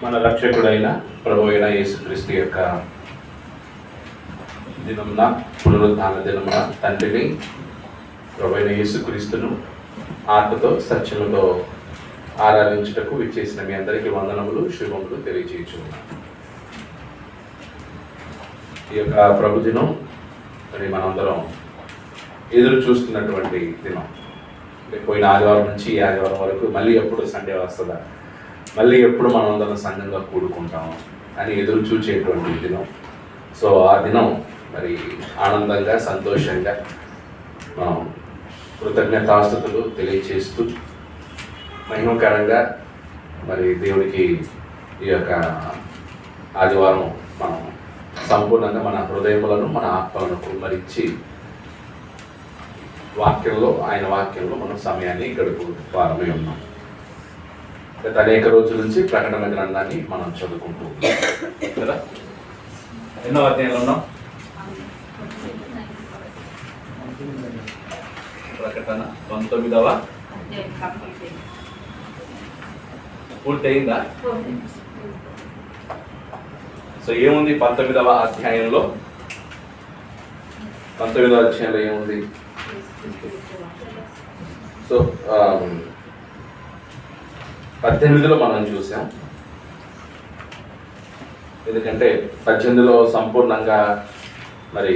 మన రక్షకుడైన ప్రభువైన అయిన యేసుక్రీస్తు యొక్క దినమున, పునరుద్ధాన దినమున తండ్రిని ప్రభువైన అయిన యేసుక్రీస్తును ఆత్మతో సత్యముతో ఆరాధించుటకు విచ్చేసిన మీ అందరికీ వందనములు, శుభములు తెలియజేయుచున్నాను. ఈ యొక్క ప్రభు దినం మరి మనందరం ఎదురు చూస్తున్నటువంటి దినం. పోయిన ఆదివారం నుంచి ఈ ఆదివారం వరకు మళ్ళీ ఎప్పుడు సండే వస్తుందా, మళ్ళీ ఎప్పుడు మనందరం సంఘంగా కూడుకుంటాము అని ఎదురు చూచేటువంటి దినం. సో ఆ దినం మరి ఆనందంగా, సంతోషంగా కృతజ్ఞతాస్తుతులు తెలియచేస్తూ మహిమకరంగా మరి దేవుడికి ఈ యొక్క ఆదివారం మనం సంపూర్ణంగా మన హృదయములను, మన ఆత్మలను కుమ్మరించి ఆయన వాక్యంలో మనం సమయాన్ని గడుపు వారమే ఉన్నాం. గత అనేక రోజుల నుంచి ప్రకటన గ్రంథాన్ని మనం చదువుకుంటూ కదా. ఎన్నో అధ్యాయంలో ఉన్నాం? ప్రకటన 19వ పూర్తి అయిందా? సో ఏముంది 19వ అధ్యాయంలో? 19వ అధ్యాయంలో ఏముంది? సో 18లో మనం చూసాం. ఎందుకంటే 18లో సంపూర్ణంగా మరి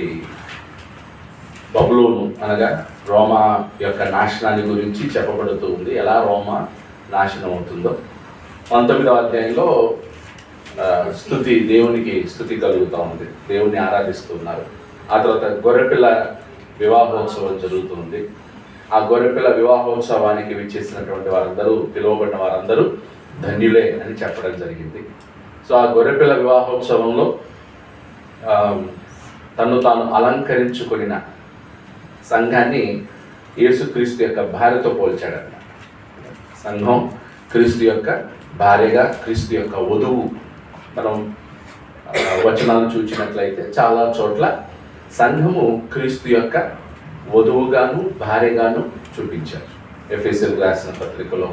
బబులోను అనగా రోమా యొక్క నాశనాన్ని గురించి చెప్పబడుతూ ఉంది, ఎలా రోమా నాశనం అవుతుందో. 19వ అధ్యాయంలో దేవునికి స్తుతి కలుగుతూ ఉంది, దేవుని ఆరాధిస్తున్నారు. ఆ తర్వాత గొర్రెపిల్ల వివాహోత్సవం జరుగుతుంది. ఆ గొర్రెపిల్ల వివాహోత్సవానికి విచ్చేసినటువంటి వారందరూ, పిలువబడిన వారందరూ ధన్యులే అని చెప్పడం జరిగింది. సో ఆ గొర్రెపిల్ల వివాహోత్సవంలో తను తాను అలంకరించుకున్న సంఘాన్ని యేసుక్రీస్తు యొక్క భార్యతో పోల్చాడన్నమాట. సంఘం క్రీస్తు యొక్క భార్యగా, క్రీస్తు యొక్క వధువు. మనం వచనాలను చూసినట్లయితే చాలా చోట్ల సంఘము క్రీస్తు యొక్క వధువుగాను, భార్యగాను చూపించారు. ఎఫెసీయులకు రాసిన పత్రికలో,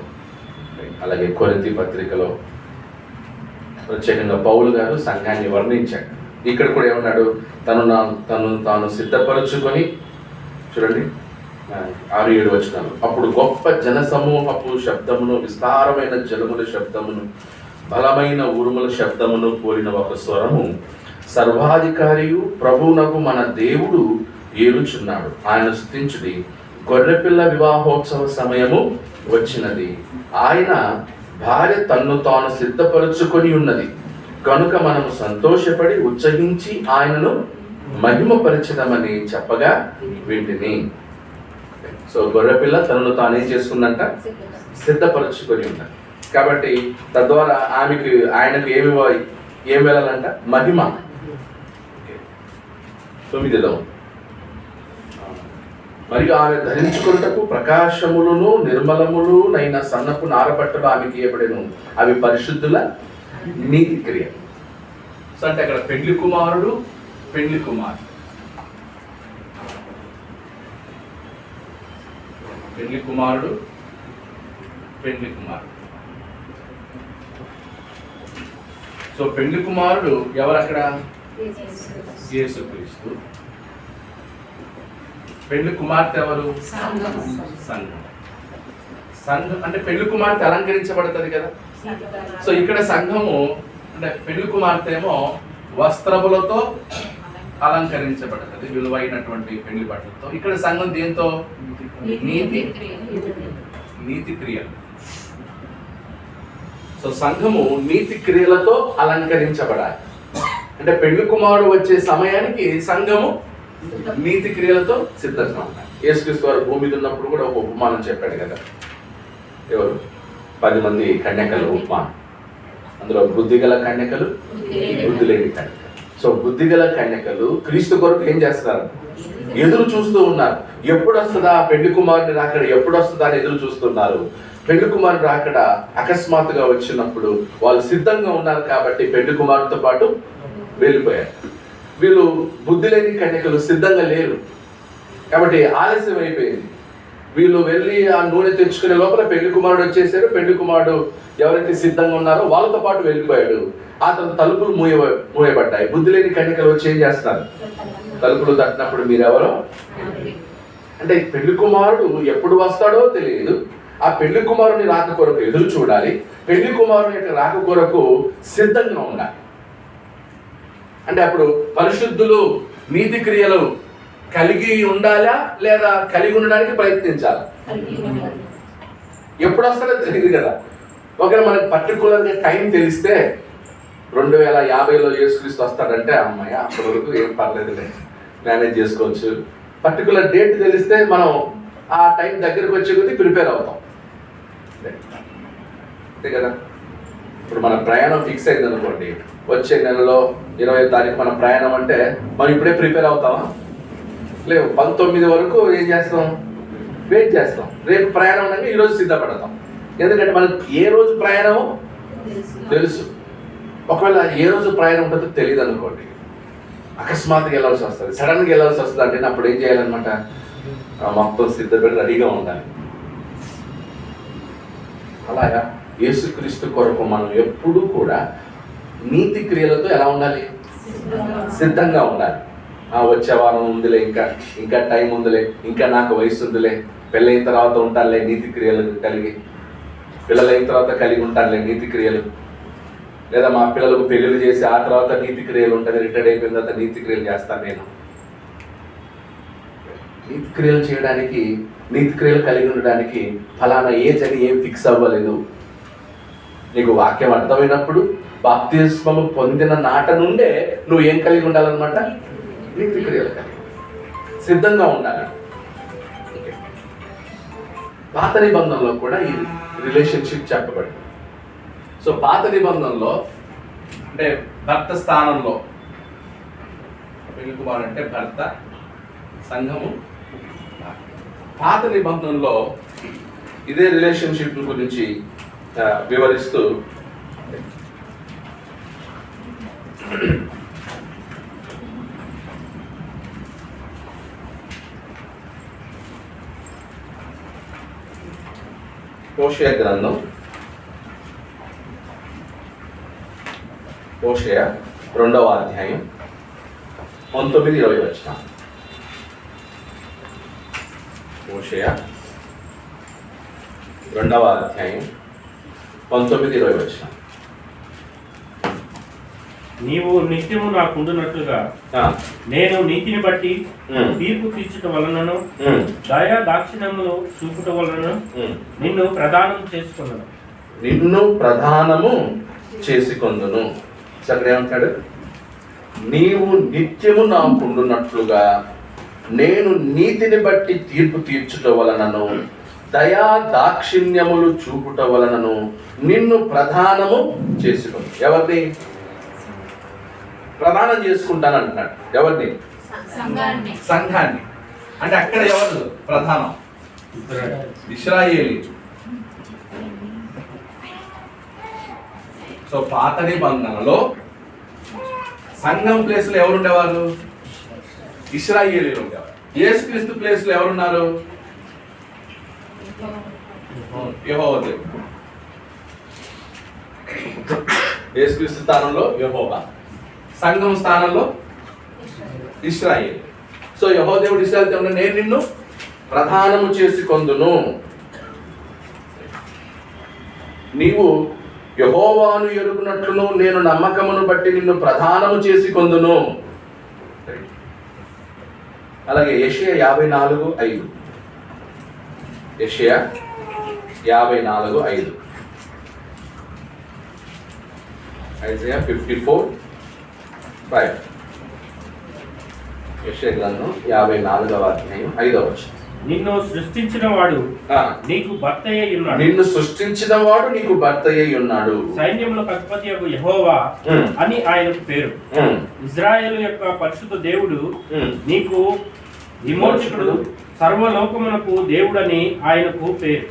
అలాగే కొరింథీ పత్రికలో ప్రత్యేకంగా పౌలు గారు సంఘాన్ని వర్ణించాడు. ఇక్కడ కూడా ఏమన్నాడు? తను తాను సిద్ధపరచుకొని, చూడండి 6-7 వచనాలు. అప్పుడు గొప్ప జనసమూహపు శబ్దమును, విస్తారమైన జలముల శబ్దమును, బలమైన ఉరుముల శబ్దమును పోలిన ఒక స్వరము సర్వాధికారియు ప్రభువునకు మన దేవుడు ఏలుచున్నాడు, ఆయన స్తుతించుడి, గొర్రెపిల్ల వివాహోత్సవ సమయము వచ్చినది, ఆయన భార్య తన్ను తాను సిద్ధపరచుకొని ఉన్నది కనుక మనము సంతోషపడి ఉత్సహించి ఆయనను మహిమపరచదమని చెప్పగా వింటిని. సో గొర్రెపిల్ల తనను తానేం చేసుకుందంట? సిద్ధపరచుకొని ఉన్నది. కాబట్టి తద్వారా ఆయనకు ఏమి వెళ్ళాలంట? మహిమ. 9లో మరియు ఆమె ధరించుకున్నటకు ప్రకాశములను నిర్మలములు నైన సన్నపు నారబట్టలు ఆమెకి ఇవ్వబడెను, అవి పరిశుద్ధుల నీతి క్రియ. సో అంటే అక్కడ పెండ్లి కుమారుడు, పెండ్లి కుమార్తె. పెండ్లి కుమారుడు, పెండ్లి కుమార్తె. సో పెండ్లి కుమారుడు ఎవరు అక్కడ? యేసుక్రీస్తు. పెళ్లి కుమార్తె ఎవరు? సంఘం. సంఘం అంటే పెళ్లి కుమార్తె అలంకరించబడుతుంది కదా. సో ఇక్కడ సంఘము అంటే పెళ్లి కుమార్తె ఏమో వస్త్రములతో అలంకరించబడుతుంది, విలువైనటువంటి పెళ్లి బట్టలతో. ఇక్కడ సంఘం దేంతో? నీతి క్రియలు. సో సంఘము నీతి క్రియలతో అలంకరించబడాలి. అంటే పెళ్లి కుమారుడు వచ్చే సమయానికి సంఘము నీతి క్రియలతో సిద్ధంగా ఉంటాయి. యేసుక్రీస్తు వారు భూమి మీద ఉన్నప్పుడు కూడా ఒక ఉపమానం చెప్పాడు కదా. ఎవరు? 10 మంది కన్యకలు ఉపమానం. అందులో బుద్ధిగల కన్యకలు, బుద్ధి లేని కన్యకలు. సో బుద్ధిగల కన్యకలు క్రీస్తు కొరకు ఏం చేస్తున్నారు? ఎదురు చూస్తూ ఉన్నారు. ఎప్పుడు వస్తుందా పెళ్లి కుమారుని రాకడ, ఎప్పుడు వస్తుందా అని ఎదురు చూస్తున్నారు. పెళ్లి కుమారుడు రాకడ అకస్మాత్తుగా వచ్చినప్పుడు వాళ్ళు సిద్ధంగా ఉన్నారు కాబట్టి పెళ్లి కుమారుడితో పాటు వెళ్ళిపోయారు. వీళ్ళు బుద్ధి లేని కన్యకలు సిద్ధంగా లేరు కాబట్టి ఆలస్యం అయిపోయింది. వీళ్ళు వెళ్ళి ఆ నూనె తెచ్చుకునే లోపల పెళ్లి కుమారుడు వచ్చేసారు. పెళ్లి కుమారుడు ఎవరైతే సిద్ధంగా ఉన్నారో వాళ్ళతో పాటు వెళ్ళిపోయాడు. ఆ తర్వాత తలుపులు మూయబడ్డాయి. బుద్ధి లేని కన్యకలు వచ్చి ఏం చేస్తారు? తలుపులు తట్టినప్పుడు మీరెవరో అంటే పెళ్లి కుమారుడు ఎప్పుడు వస్తాడో తెలియదు. ఆ పెళ్లి కుమారుని రాక కొరకు ఎదురు చూడాలి. పెళ్లి కుమారుని యొక్క రాక కొరకు సిద్ధంగా ఉండాలి. అంటే అప్పుడు పరిశుద్ధులు నీతి క్రియలు కలిగి ఉండాలా లేదా కలిగి ఉండడానికి ప్రయత్నించాలా? ఎప్పుడు వస్తారో తెలియదు కదా. ఒకవేళ మనకి పర్టికులర్గా టైం తెలిస్తే 2050లో యేసుక్రీస్తు వస్తాడంటే అమ్మాయి అప్పటి వరకు ఏం పర్లేదులే, మేనేజ్ చేసుకోవచ్చు. పర్టికులర్ డేట్ తెలిస్తే మనం ఆ టైం దగ్గరకు వచ్చే కొద్దీ ప్రిపేర్ అవుతాం అంతే కదా. ఇప్పుడు మన ప్రయాణం ఫిక్స్ అయింది అనుకోండి, వచ్చే నెలలో 20వ తారీఖు మన ప్రయాణం అంటే మనం ఇప్పుడే ప్రిపేర్ అవుతామా? లేవు. 19 వరకు ఏం చేస్తాం? వెయిట్ చేస్తాం. రేపు ప్రయాణం అనగా ఈరోజు సిద్ధపడతాం. ఎందుకంటే మనకు ఏ రోజు ప్రయాణమో తెలుసు. ఒకవేళ ఏ రోజు ప్రయాణం ఉంటుందో తెలియదు అనుకోండి, అకస్మాత్తుగా వెళ్ళాల్సి వస్తుంది, సడన్గా వెళ్ళాల్సి వస్తుంది అంటే అప్పుడు ఏం చేయాలన్నమాట? మొత్తం సిద్ధపడి రెడీగా ఉండాలి. అలాగా యేసుక్రీస్తు కొరకు మనం ఎప్పుడూ కూడా నీతి క్రియలతో ఎలా ఉండాలి? సిద్ధంగా ఉండాలి. వచ్చే వారం ఉందిలే, ఇంకా టైం ఉందిలే, ఇంకా నాకు వయసు ఉందిలే, పెళ్ళైన తర్వాత ఉంటానులే నీతి క్రియలు కలిగి, పిల్లలైన తర్వాత కలిగి ఉంటానులే నీతి క్రియలు, లేదా మా పిల్లలకు పెళ్ళిళ్ళు చేసి ఆ తర్వాత నీతి క్రియలు ఉంటుంది, రిటైర్డ్ అయిపోయిన తర్వాత నీతి క్రియలు చేస్తాను నేను. నీతి క్రియలు చేయడానికి, నీతి క్రియలు కలిగి ఉండడానికి ఫలానా ఏజ్ అని ఏం ఫిక్స్ అవ్వలేదు. నీకు వాక్యం అర్థమైనప్పుడు బాప్తిస్మము పొందిన నాట నుండే నువ్వు ఏం కలిగి ఉండాలన్నమాట? నీతి క్రియలు కలిగి సిద్ధంగా ఉండాలి. పాత నిబంధనలో కూడా ఈ రిలేషన్షిప్ చెప్పబడింది. సో పాత నిబంధనలో అంటే భర్త స్థానంలో పెళ్లి కుమారుడు అంటే భర్త, సంఘము. పాత నిబంధనలో ఇదే రిలేషన్షిప్ గురించి వివరిస్తూ హోషేయ గ్రంథం, హోషేయ 2వ అధ్యాయం 19-20 వచనం. హోషేయ 2వ అధ్యాయం 19-20 వచనం. నీవు నిత్యము నాకుండునట్లుగా నేను నీతిని బట్టి తీర్పు తీర్చుట వలనను దయా దాక్షిణ్యములు చూపుట వలన నిన్ను ప్రదానం చేసుకొందును. అక్కడ ఏమంటాడు? నీవు నిత్యము నాకుండునట్లుగా నేను నీతిని బట్టి తీర్పు తీర్చుట వలనను దయా దాక్షిణ్యములు చూపుట వలనను నిన్ను ప్రధానము చేసుకొను. ఎవరిని ప్రదానం చేసుకుంటాను అంటున్నాడు? ఎవరిని? సంఘాన్ని. అంటే అక్కడ ఎవరు ప్రధానం? ఇశ్రాయేలీ. సో పాత నిబంధనలో సంఘం ప్లేస్ లో ఎవరుండేవారు? ఇశ్రాయేలీలు ఉండేవారు. యేసుక్రీస్తు ప్లేస్ లో ఎవరున్నారు? యెహోవా దేవుడు. యేసుక్రీస్తు స్థానంలో యెహోవా, సంఘం స్థానంలో ఇశ్రాయేల్. సో యెహోవా దేవుడు ఇశ్రాయేల్ దేవుడు, నేను నిన్ను ప్రధానము చేసుకొందును, నీవు యెహోవాను ఎరుగునట్లును నేను నమ్మకమును బట్టి నిన్ను ప్రధానము చేసుకొందును. అలాగే యెషయా 54:5. యెషయా 54:5. ఐజయా 54:5. యెషయా గ్రంథం 54వ అధ్యాయం 5వ వచనం. నిన్ను సృష్టించిన వాడు నీకు భర్తయే ఉన్నాడు. నిన్ను సృష్టించిన వాడు నీకు భర్తయే ఉన్నాడు. సైన్యములకు అధిపతియగు యెహోవా అని ఆయనకు పేరు. ఇశ్రాయేలు యొక్క పరిశుద్ధ దేవుడు నీకు విమోచకుడు, సర్వలోకమునకు దేవుడని ఆయనకు పేరు.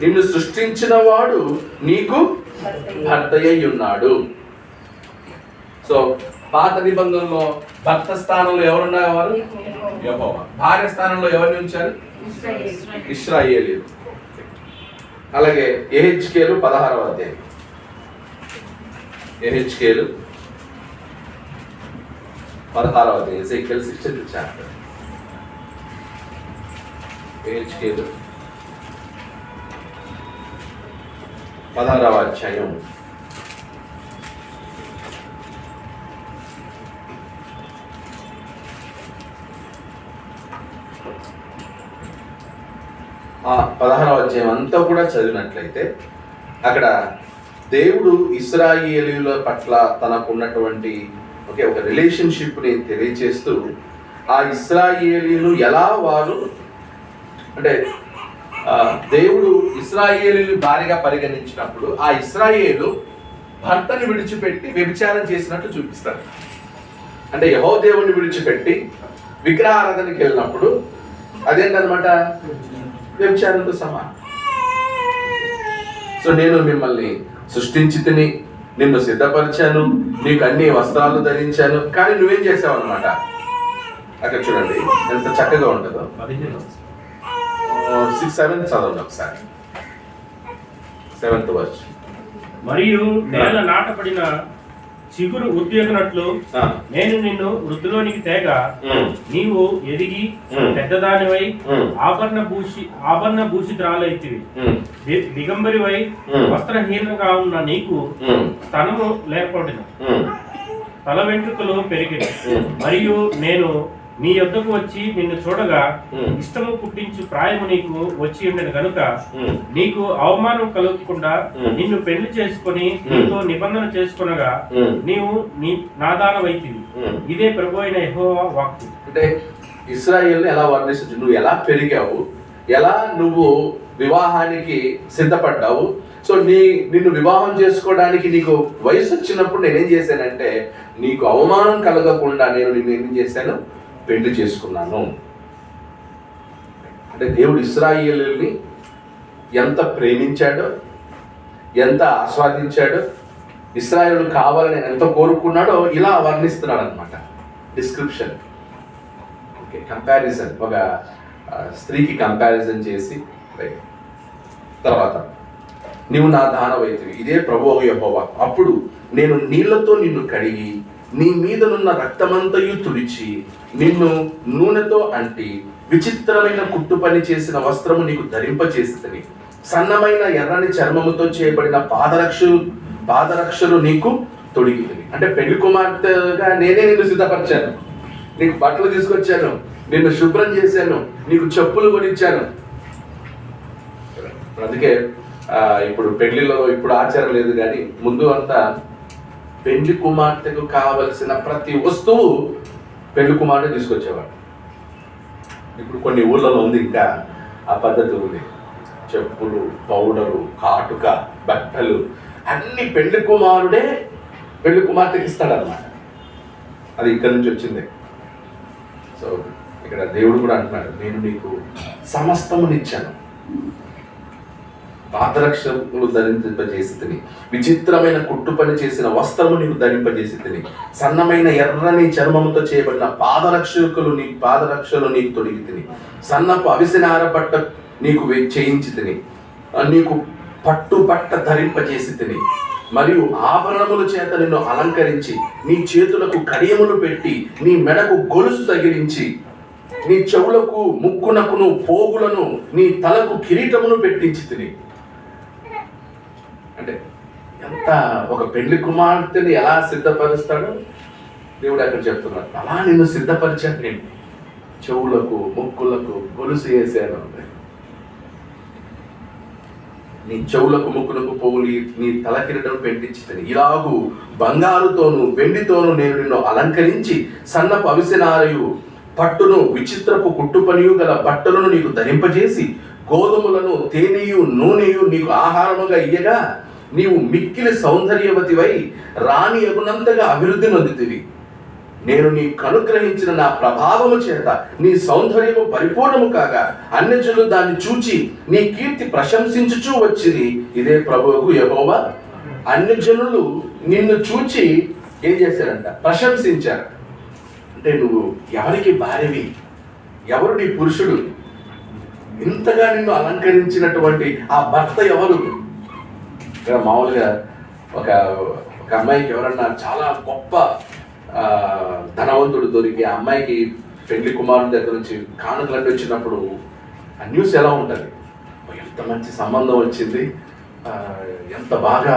నిన్ను సృష్టించిన వాడు నీకు భర్తయే ఉన్నాడు. సో పాత నిబంధనలో భర్త స్థానంలో ఎవరున్నవారు? యెహోవా. భార్య స్థానంలో ఎవరిని ఉంచారు? ఇశ్రాయేలీయులు. అలాగే యెహెజ్కేలు 16వ అధ్యాయం. యెహెజ్కేలు 16వ అధ్యాయం. Ezekiel 16th chapter. యెహెజ్కేలు 16వ అధ్యాయం. ఆ 16వ అధ్యాయం అంతా కూడా చదివినట్లయితే అక్కడ దేవుడు ఇశ్రాయేలీయుల పట్ల తనకున్నటువంటి ఒక రిలేషన్షిప్ని తెలియచేస్తూ ఆ ఇశ్రాయేలీయులు ఎలా వారు అంటే దేవుడు ఇశ్రాయేలీయులు భార్యగా పరిగణించినప్పుడు ఆ ఇశ్రాయేలు భర్తని విడిచిపెట్టి వ్యభిచారం చేసినట్లు చూపిస్తారు. అంటే యెహోవా దేవుని విడిచిపెట్టి విగ్రహారాధనకి వెళ్ళినప్పుడు అదేంటనమాట, వ్యభిచారంతో సమానం. సో నేను మిమ్మల్ని సృష్టించి తిని నిన్ను సిద్ధపరిచాను, నీకు అన్ని వస్త్రాలు ధరించాను, కానీ నువ్వేం చేసావు అనమాట. అక్కడ చూడండి ఎంత చక్కగా ఉంటుందో. 6-7 చదవండి ఒకసారి. 7th verse. మరియు నేల నాటపడిన చిగురు ఉద్యోగినట్లు నేను నిన్ను వృద్ధిలోనికి తేగ నీవు ఎదిగి పెద్దదానివై ఆభరణ భూషితురాలైతివి. దిగంబరివై వస్త్రహీనంగా ఉన్న నీకు స్తనము లేపడిన తల వెంట్రుకలు పెరిగిన. మరియు నేను నీ యొద్దకు వచ్చి నిన్ను చూడగా ఇష్టము పుట్టించు ప్రాయము నీకు వచ్చి ఉండేది కనుక నీకు అవమానం కలగకుండా నిన్ను పెళ్లి చేసుకుని నీతో నిబంధన చేసుకునగా నీవు నా దానవైతివి. ఇదే ప్రభు అయిన యెహోవా వాక్కు. అంటే ఇశ్రాయేలుని ఎలా వర్ణిస్తుంది, నువ్వు ఎలా పెరిగావు, ఎలా నువ్వు వివాహానికి సిద్ధపడ్డావు. సో నిన్ను వివాహం చేసుకోవడానికి నీకు వయసు వచ్చినప్పుడు నేనేం చేశానంటే నీకు అవమానం కలగకుండా నేను నిన్ను ఏం చేశాను, పెళ్లి చేసుకున్నాను. అంటే దేవుడు ఇశ్రాయేలుని ఎంత ప్రేమించాడో, ఎంత ఆస్వాదించాడో, ఇశ్రాయేలు కావాలని ఎంత కోరుకున్నాడో ఇలా వర్ణిస్తున్నాడు అనమాట. డిస్క్రిప్షన్, ఓకే, కంపారిజన్, ఒక స్త్రీకి కంపారిజన్ చేసి తర్వాత నీవు నా దానవైతివి, ఇదే ప్రభువు యెహోవా. అప్పుడు నేను నీళ్లతో నిన్ను కడిగి నీ మీదనున్న రక్తమంతయు తుడిచి నిన్ను నూనెతో అంటి విచిత్రమైన కుట్టు పని చేసిన వస్త్రము నీకు ధరింపచేసితిని. సన్నమైన ఎర్రని చర్మముతో చేయబడిన పాదరక్షలు నీకు తొడిగితిని. అంటే పెళ్లి కుమార్తెగా నేనే నిన్ను సిద్ధపరిచాను, నీకు బట్టలు తీసుకొచ్చాను, నిన్ను శుభ్రం చేశాను, నీకు చెప్పులు కొనిచ్చాను. అందుకే ఇప్పుడు పెళ్లిలో ఇప్పుడు ఆచారం లేదు, కానీ ముందు అంతా పెళ్లి కుమార్తెకు కావలసిన ప్రతి వస్తువు పెళ్లి కుమార్తె తీసుకొచ్చేవాడు. ఇప్పుడు కొన్ని ఊళ్ళలో ఉంది ఇంకా ఆ పద్ధతి ఉంది. చెప్పులు, పౌడరు, కాటుక, బట్టలు అన్ని పెళ్లి కుమారుడే పెళ్లి కుమార్తెకి ఇస్తాడన్నమాట. అది ఇక్కడ నుంచి వచ్చింది. సో ఇక్కడ దేవుడు కూడా అంటున్నాడు, నేను నీకు సమస్తమునిచ్చాను, పాదరక్షలు ధరింపజేసి తిని, విచిత్రమైన కుట్టు పని చేసిన వస్త్రము నీకు ధరింపజేసి తిని, సన్నమైన ఎర్రని చర్మముతో చేయబడిన పాదరక్షలు నీకు తొడిగి తిని, సన్నపు అవిసెనార బట్ట నీకు చేయించి తిని, నీకు పట్టు బట్ట ధరింపజేసి తిని, మరియు ఆభరణముల చేత నిన్ను అలంకరించి నీ చేతులకు కడియములు పెట్టి నీ మెడకు గొలుసు తగిలించి నీ చెవులకు ముక్కునకును పోగులను నీ తలకు కిరీటమును పెట్టించి తిని. అంటే ఎంత ఒక పెళ్లి కుమార్తెని ఎలా సిద్ధపరుస్తాడో దేవుడు అక్కడ చెప్తున్నాడు. అలా నిన్ను సిద్ధపరిచాను, నేను చెవులకు ముక్కులకు గొలుసు వేసాను, నీ చెవులకు ముక్కులకు పోగులి నీ తల కిరీటం పెట్టించి ఇలాగూ బంగారుతోను వెండితోను నేను నిన్ను అలంకరించి సన్నపు అవిసెనారయు పట్టును విచిత్రపు కుట్టుపనియు గల బట్టలను నీకు ధరింపజేసి గోధుమలను తేనెయు నూనెయు నీకు ఆహారముగా ఇయ్యగా నీవు మిక్కిలి సౌందర్యవతివై రాణి అగునంతగా అభివృద్ధి నొందితివి. నేను నీకు అనుగ్రహించిన నా ప్రభావము చేత నీ సౌందర్యము పరిపూర్ణము కాగా అన్యజనులు దాన్ని చూచి నీ కీర్తి ప్రశంసించుచూ వచ్చిరి. ఇదే ప్రభువుకు యెహోవా. అన్యజనులు నిన్ను చూచి ఏం చేశారంట? ప్రశంసించారు. అంటే నువ్వు ఎవరికి భార్యవి, ఎవరు నీ పురుషుడు, ఇంతగా నిన్ను అలంకరించినటువంటి ఆ భర్త ఎవరు? ఇక్కడ మామూలుగా ఒక అమ్మాయికి ఎవరన్నా చాలా గొప్ప ధనవంతుడు దొరికి ఆ అమ్మాయికి పెళ్లి కుమారుని దగ్గర నుంచి కానుకలన్నీ వచ్చినప్పుడు ఆ న్యూస్ ఎలా ఉంటుంది? ఎంత మంచి సంబంధం వచ్చింది, ఎంత బాగా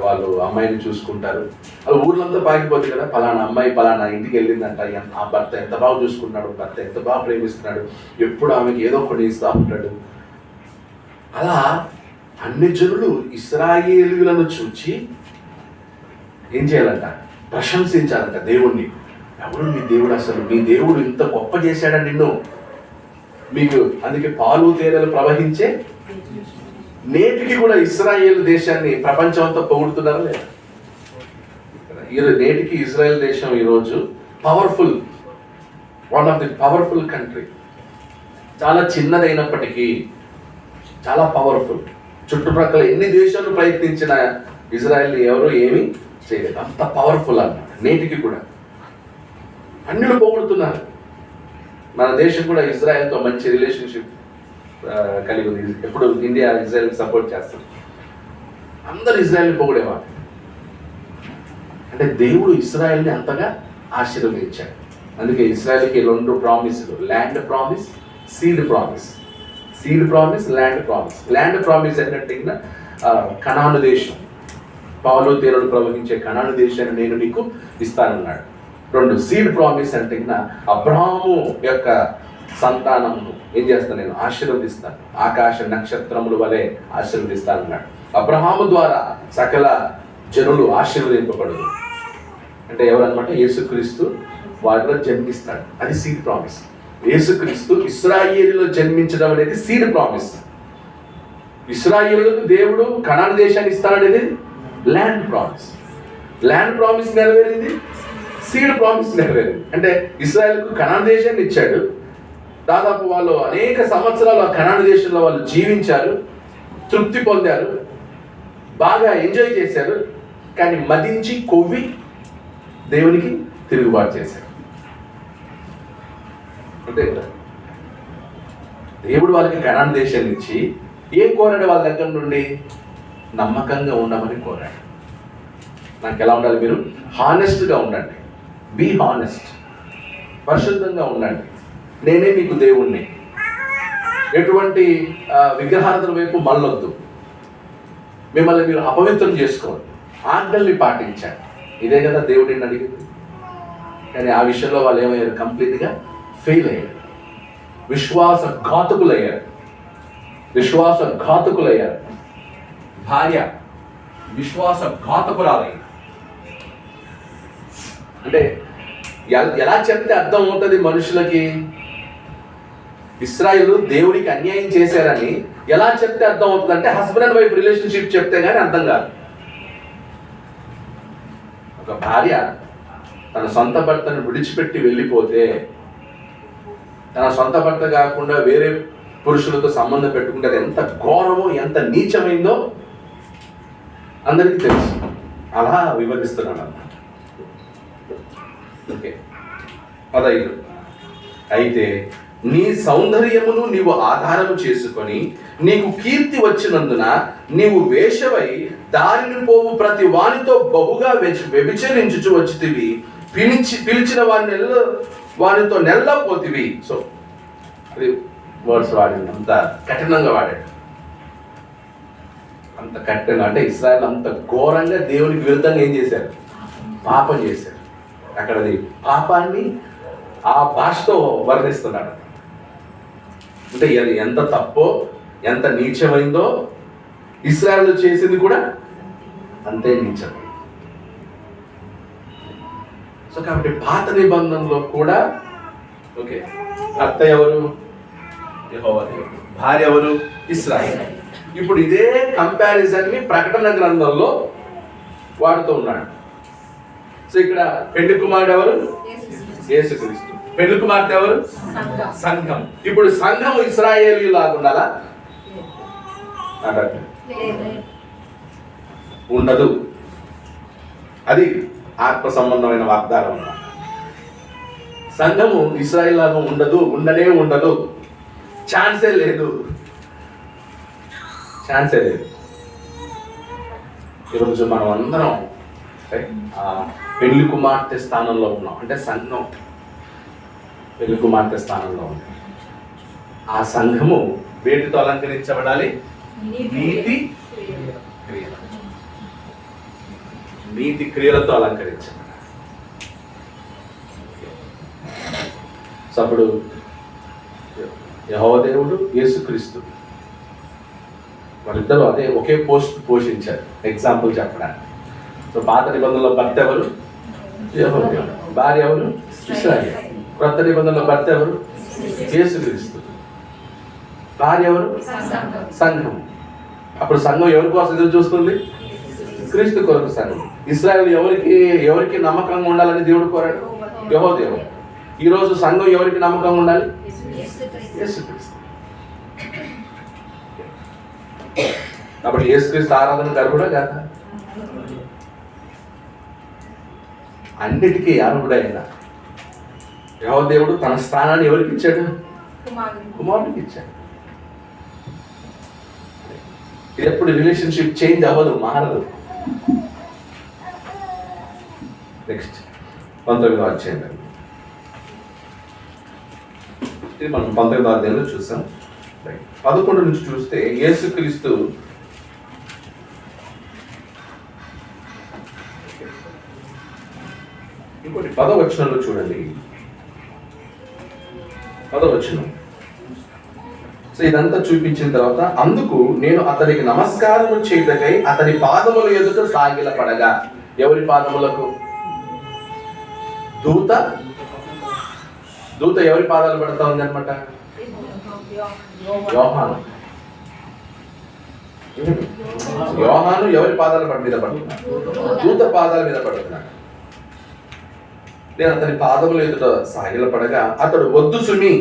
వాళ్ళు అమ్మాయిని చూసుకుంటారు, అది ఊర్లంతా పాకిపోతుంది కదా, పలానా అమ్మాయి పలానా ఇంటికి వెళ్ళిందంట, ఆ భర్త ఎంత బాగా చూసుకుంటున్నాడు, భర్త ఎంత బాగా ప్రేమిస్తున్నాడు, ఎప్పుడు ఆమెకి ఏదో ఒకటి ఇస్తూ ఉంటాడు. అలా అన్ని జనులు ఇశ్రాయేలీయులను చూచి ఏం చేయాలంట? ప్రశంసించాలంట దేవుణ్ణి. ఎవరు మీ దేవుడు? అసలు మీ దేవుడు ఇంత గొప్ప చేశాడని నిన్ను. మీకు అందుకే పాలు తేనెలు ప్రవహించే నేటికి కూడా ఇశ్రాయేల్ దేశాన్ని ప్రపంచం అంతా పొగుడుతున్నారా లేదా? నేటికి ఇజ్రాయెల్ దేశం ఈరోజు powerful, one of the powerful country. చాలా చిన్నదైనప్పటికీ చాలా పవర్ఫుల్. చుట్టుప్రక్కల ఎన్ని దేశాలు ప్రయత్నించిన ఇజ్రాయెల్ ఎవరు ఏమీ చేయలేదు, అంత పవర్ఫుల్ అన్నమాట. నేటికి కూడా అన్నిలు పొగుడుతున్నారు. మన దేశం కూడా ఇజ్రాయెల్తో మంచి రిలేషన్షిప్ కలిగి ఉంది. ఎప్పుడు ఇండియా ఇజ్రాయెల్ సపోర్ట్ చేస్తుంది. అందరు ఇజ్రాయెల్ని పొగిడేవారు. అంటే దేవుడు ఇజ్రాయెల్ని అంతగా ఆశీర్వదించాడు. అందుకే ఇజ్రాయెల్కి 2 ప్రామిస్లు, land promise, seed promise. Seed promise, land promise. Land promise ఏంటంటే కనాను దేశం, పాలు తేనెలు ప్రవహించే కనాను దేశాన్ని నేను నీకు ఇస్తానన్నాడు. 2 సీడ్ ప్రామిస్ అంటే అబ్రహాము యొక్క సంతానమును ఏం చేస్తాను? నేను ఆశీర్వదిస్తాను, ఆకాశ నక్షత్రముల వలె ఆశీర్వదిస్తానన్నాడు. అబ్రహాము ద్వారా సకల జనులు ఆశీర్వదింపబడదు. అంటే ఎవరన్నమాట? యేసుక్రీస్తు వారిలో జన్మిస్తాడు, అది సీడ్ ప్రామిస్. యేసుక్రీస్తు ఇశ్రాయేలులో జన్మించడం అనేది సీడ్ ప్రామిస్. ఇశ్రాయేలుకు దేవుడు కనాను దేశాన్ని ఇస్తాననేది ల్యాండ్ ప్రామిస్. ల్యాండ్ ప్రామిస్ నెరవేరింది, సీడ్ ప్రామిస్ నెరవేరింది. అంటే ఇశ్రాయేలుకు కనాను దేశాన్ని ఇచ్చాడు. దాదాపు వాళ్ళు అనేక సంవత్సరాలు ఆ కనాను దేశంలో వాళ్ళు జీవించారు, తృప్తి పొందారు, బాగా ఎంజాయ్ చేశారు. కానీ మదించి కొవ్వి దేవునికి తిరుగుబాటు చేశారు. అంతే కదా. దేవుడు వాళ్ళకి కనాను దేశాన్ని ఇచ్చి ఏం కోరాడు? వాళ్ళ దగ్గర నుండి నమ్మకంగా ఉండమని కోరాడు. నాకు ఎలా ఉండాలి? మీరు హానెస్ట్గా ఉండండి, బీ హానెస్ట్, పరిశుద్ధంగా ఉండండి, నేనే మీకు దేవుణ్ణి, ఎటువంటి విగ్రహారాధన వైపు మళ్ళొద్దు, మిమ్మల్ని మీరు అపవిత్రం చేసుకోండి, ఆజ్ఞల్ని పాటించాలి. ఇదే కదా దేవుడిని అడిగింది. కానీ ఆ విషయంలో వాళ్ళు ఏమయ్యారు? కంప్లీట్గా ఫెయిల్ అయ్యారు, విశ్వాసఘాతకులయ్యారు. భార్య విశ్వాసఘాతకురాలయ్యారు. అంటే ఎలా చెప్తే అర్థం అవుతుంది మనుషులకి? ఇశ్రాయేలు దేవుడికి అన్యాయం చేశారని ఎలా చెప్తే అర్థం అవుతుంది అంటే హస్బెండ్ అండ్ వైఫ్ రిలేషన్షిప్ చెప్తే కానీ అర్థం కాదు. ఒక భార్య తన సొంత భర్తను విడిచిపెట్టి వెళ్ళిపోతే, తన సొంత భర్త కాకుండా వేరే పురుషులతో సంబంధం పెట్టుకుంటే అది ఎంత ఘోరమో, ఎంత నీచమైందో అందరికీ తెలుసు. అలా వివరిస్తున్నాడు అన్నమాట. ఓకే, 15. అయితే నీ సౌందర్యమును నీవు ఆధారము చేసుకొని నీకు కీర్తి వచ్చినందున నీవు వేషవై దారిని పోవు ప్రతి వానితో బహుగా వ్యభిచరించుచు వచ్చితివి, పిలిచిన వానితో నెల్లపోతివి. సో అది వర్డ్స్ వాడింది, అంత కఠినంగా వాడాడు. అంత కఠినంగా అంటే ఇశ్రాయేలు అంత ఘోరంగా దేవునికి విరుద్ధంగా ఏం చేశారు? పాపం చేశారు. అక్కడ అది పాపాన్ని ఆ భాషతో వర్ణిస్తున్నాడు. అంటే అది ఎంత తప్పో, ఎంత నీచమైందో ఇశ్రాయేలు చేసింది కూడా అంతే నీచమైంది. సో కాబట్టి పాత నిబంధనలో కూడా ఓకే, భర్త ఎవరు? యెహోవా దేవుడు. భార్య ఎవరు? ఇశ్రాయేలు. ఇప్పుడు ఇదే కంపారిజన్ ని ప్రకటన గ్రంథంలో వాడుతూ ఉన్నాడు. సో ఇక్కడ పెళ్లి కుమారుడు ఎవరు? యేసుక్రీస్తు. పెళ్లి కుమార్తె ఎవరు? సంఘం. ఇప్పుడు సంఘం ఇశ్రాయేలు లాగా ఉండాలా? ఉండదు. అది ఆత్మ సంబంధమైన వాగ్దానం అన్నమాట. సంఘము ఇశ్రాయేల్ లాగా ఉండనే ఉండదు, ఛాన్సే లేదు. ఈరోజు మనం అందరం పెళ్లి కుమార్తె స్థానంలో ఉన్నాం. అంటే సంఘం పెళ్లి కుమార్తె స్థానంలో ఉంది. ఆ సంఘము వేటితో అలంకరించబడాలి? నీతి క్రియలతో అలంకరించబడాలి. సో అప్పుడు యెహోవా దేవుడు, యేసుక్రీస్తు వాళ్ళిద్దరూ అదే ఒకే పోస్ట్ పోషించారు. ఎగ్జాంపుల్ చెప్పడానికి. సో పాత నిబంధనలో భర్త ఎవరు? యెహోవా దేవుడు. భార్య ఎవరు? ఇశ్రాయేలు. క్రొత్త నిబంధనలో భర్త ఎవరు? యేసుక్రీస్తు. భార్య ఎవరు? సంఘం. అప్పుడు సంఘం ఎవరి కోసం ఎదురు చూస్తుంది? క్రీస్తు కొరకు సంఘం. ఇశ్రాయేలు ఎవరికి నమ్మకంగా ఉండాలని దేవుడు కోరాడు? యెహోవా దేవుడు. ఈరోజు సంఘం ఎవరికి నమ్మకంగా ఉండాలి? యేసుక్రీస్తు. కాబట్టి యేసుక్రీస్తు ఆరాధన గర్భుడా కాదా? అన్నిటికీ అర్హుడైన యెహోవా దేవుడు తన స్థానాన్ని ఎవరికి ఇచ్చాడు? కుమారుడికి ఇచ్చాడు. ఇది ఎప్పుడు రిలేషన్షిప్ చేంజ్ అవ్వదు, మారదు. నెక్స్ట్ 19వ అధ్యాయం. ఇది మనం 19వ అధ్యాయంలో చూసాం. 11 నుంచి చూస్తే యేసుక్రీస్తు ఇంకోటి 10వ వచనంలో చూడండి. 10వ వచనం. సో ఇదంతా చూపించిన తర్వాత, అందుకు నేను అతనికి నమస్కారం చేయటకై అతని పాదముల ఎదుట సాగిలపడగా. ఎవరి పాదములకు? దూత ఎవరి పాదాలు పడతా ఉంది అనమాట? యోహాను ఎవరి పాదాల మీద పడుతున్నాడు? దూత పాదాల మీద పడుతున్నాడు. నేను అతని పాదముల ఎదుట సాగిలపడగా అతడు, వద్దు సుమి,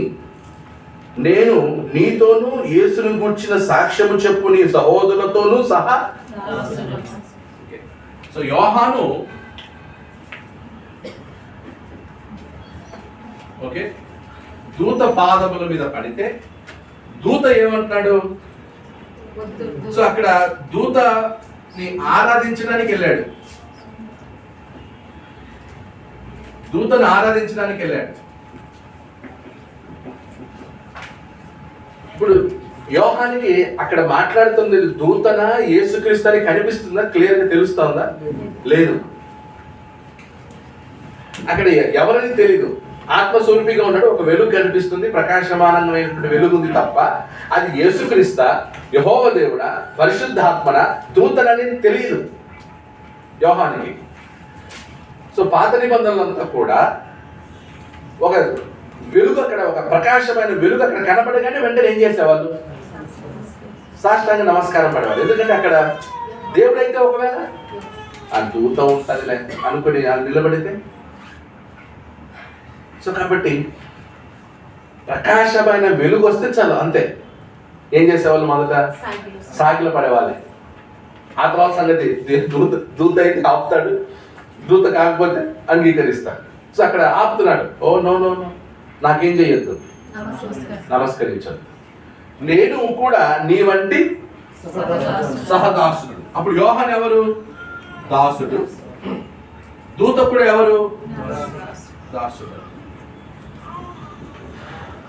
నేను నీతోనూ యేసును గూర్చిన సాక్ష్యము చెప్పు నీ సహోదరులతోనూ సహా. సో యోహాను దూత పాదముల మీద పడితే దూత ఏమంటున్నాడు? సో అక్కడ దూతని ఆరాధించడానికి వెళ్ళాడు. దూతను ఆరాధించడానికి వెళ్ళాడు. ఇప్పుడు యోహానికి అక్కడ మాట్లాడుతుంది దూతన యేసుక్రీస్తు అని కనిపిస్తుందా? క్లియర్ గా తెలుస్తుందా? లేదు. అక్కడ ఎవరని తెలీదు. ఆత్మస్వరూపిగా ఉన్నాడు. ఒక వెలుగు కనిపిస్తుంది, ప్రకాశమానమైనటువంటి వెలుగు ఉంది తప్ప అది యేసుక్రీస్తా, యెహోవా దేవుడా, పరిశుద్ధాత్మన, దూతనని తెలియదు యోహానికి. సో పాత నిబంధనలంతా కూడా ఒక వెలుగు, అక్కడ ఒక ప్రకాశమైన వెలుగు అక్కడ కనపడగానే వెంటనే ఏం చేసేవాళ్ళు? సాష్టాంగ నమస్కారం పడేవాళ్ళు. ఎందుకంటే అక్కడ దేవుడైతే ఒకవేళ ఆ దూత ఉంటుందిలే అనుకుని నిలబడితే. సో కాబట్టి ప్రకాశమైన వెలుగు వస్తే చాలు, అంతే. ఏం చేసేవాళ్ళు? మొదట సాగిల పడేవాళ్ళే. ఆ తర్వాత సంగతి దూత అయితే ఆపుతాడు, దూత కాకపోతే అంగీకరిస్తాడు. సో అక్కడ ఆపుతున్నాడు. ఓ నో నో నో, నాకేం చేయొద్దు, నమస్కరించదు. నేను కూడా నీ వంటి సహదాసుడు. అప్పుడు యోహాను ఎవరు? దాసుడు. దూత కూడా ఎవరు? దాసుడు.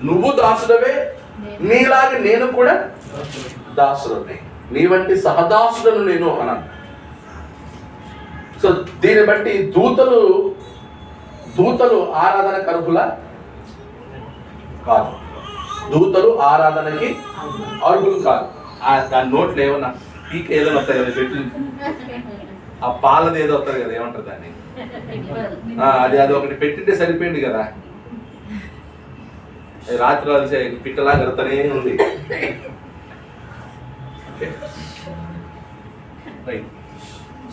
నువ్వు దాసుడవే, నీలాగే నేను కూడా దాసుడునే, నీ వంటి సహదాసుడను నేను అన్నాను. సో దీన్ని బట్టి దూతలు ఆరాధన కరుపుల కాదు, దూతలు ఆరాధనకి అర్హులు కాదు. దాని నోట్లు ఏమన్నా పీక ఏదో వస్తాయి కదా, పెట్టి ఆ పాలది ఏదో వస్తుంది కదా, ఏమంటారు దాన్ని, అది ఒకటి పెట్టింటే సరిపోయింది కదా. రాత్రి రాత్రి పిట్టలా గడుతూనే ఉంది.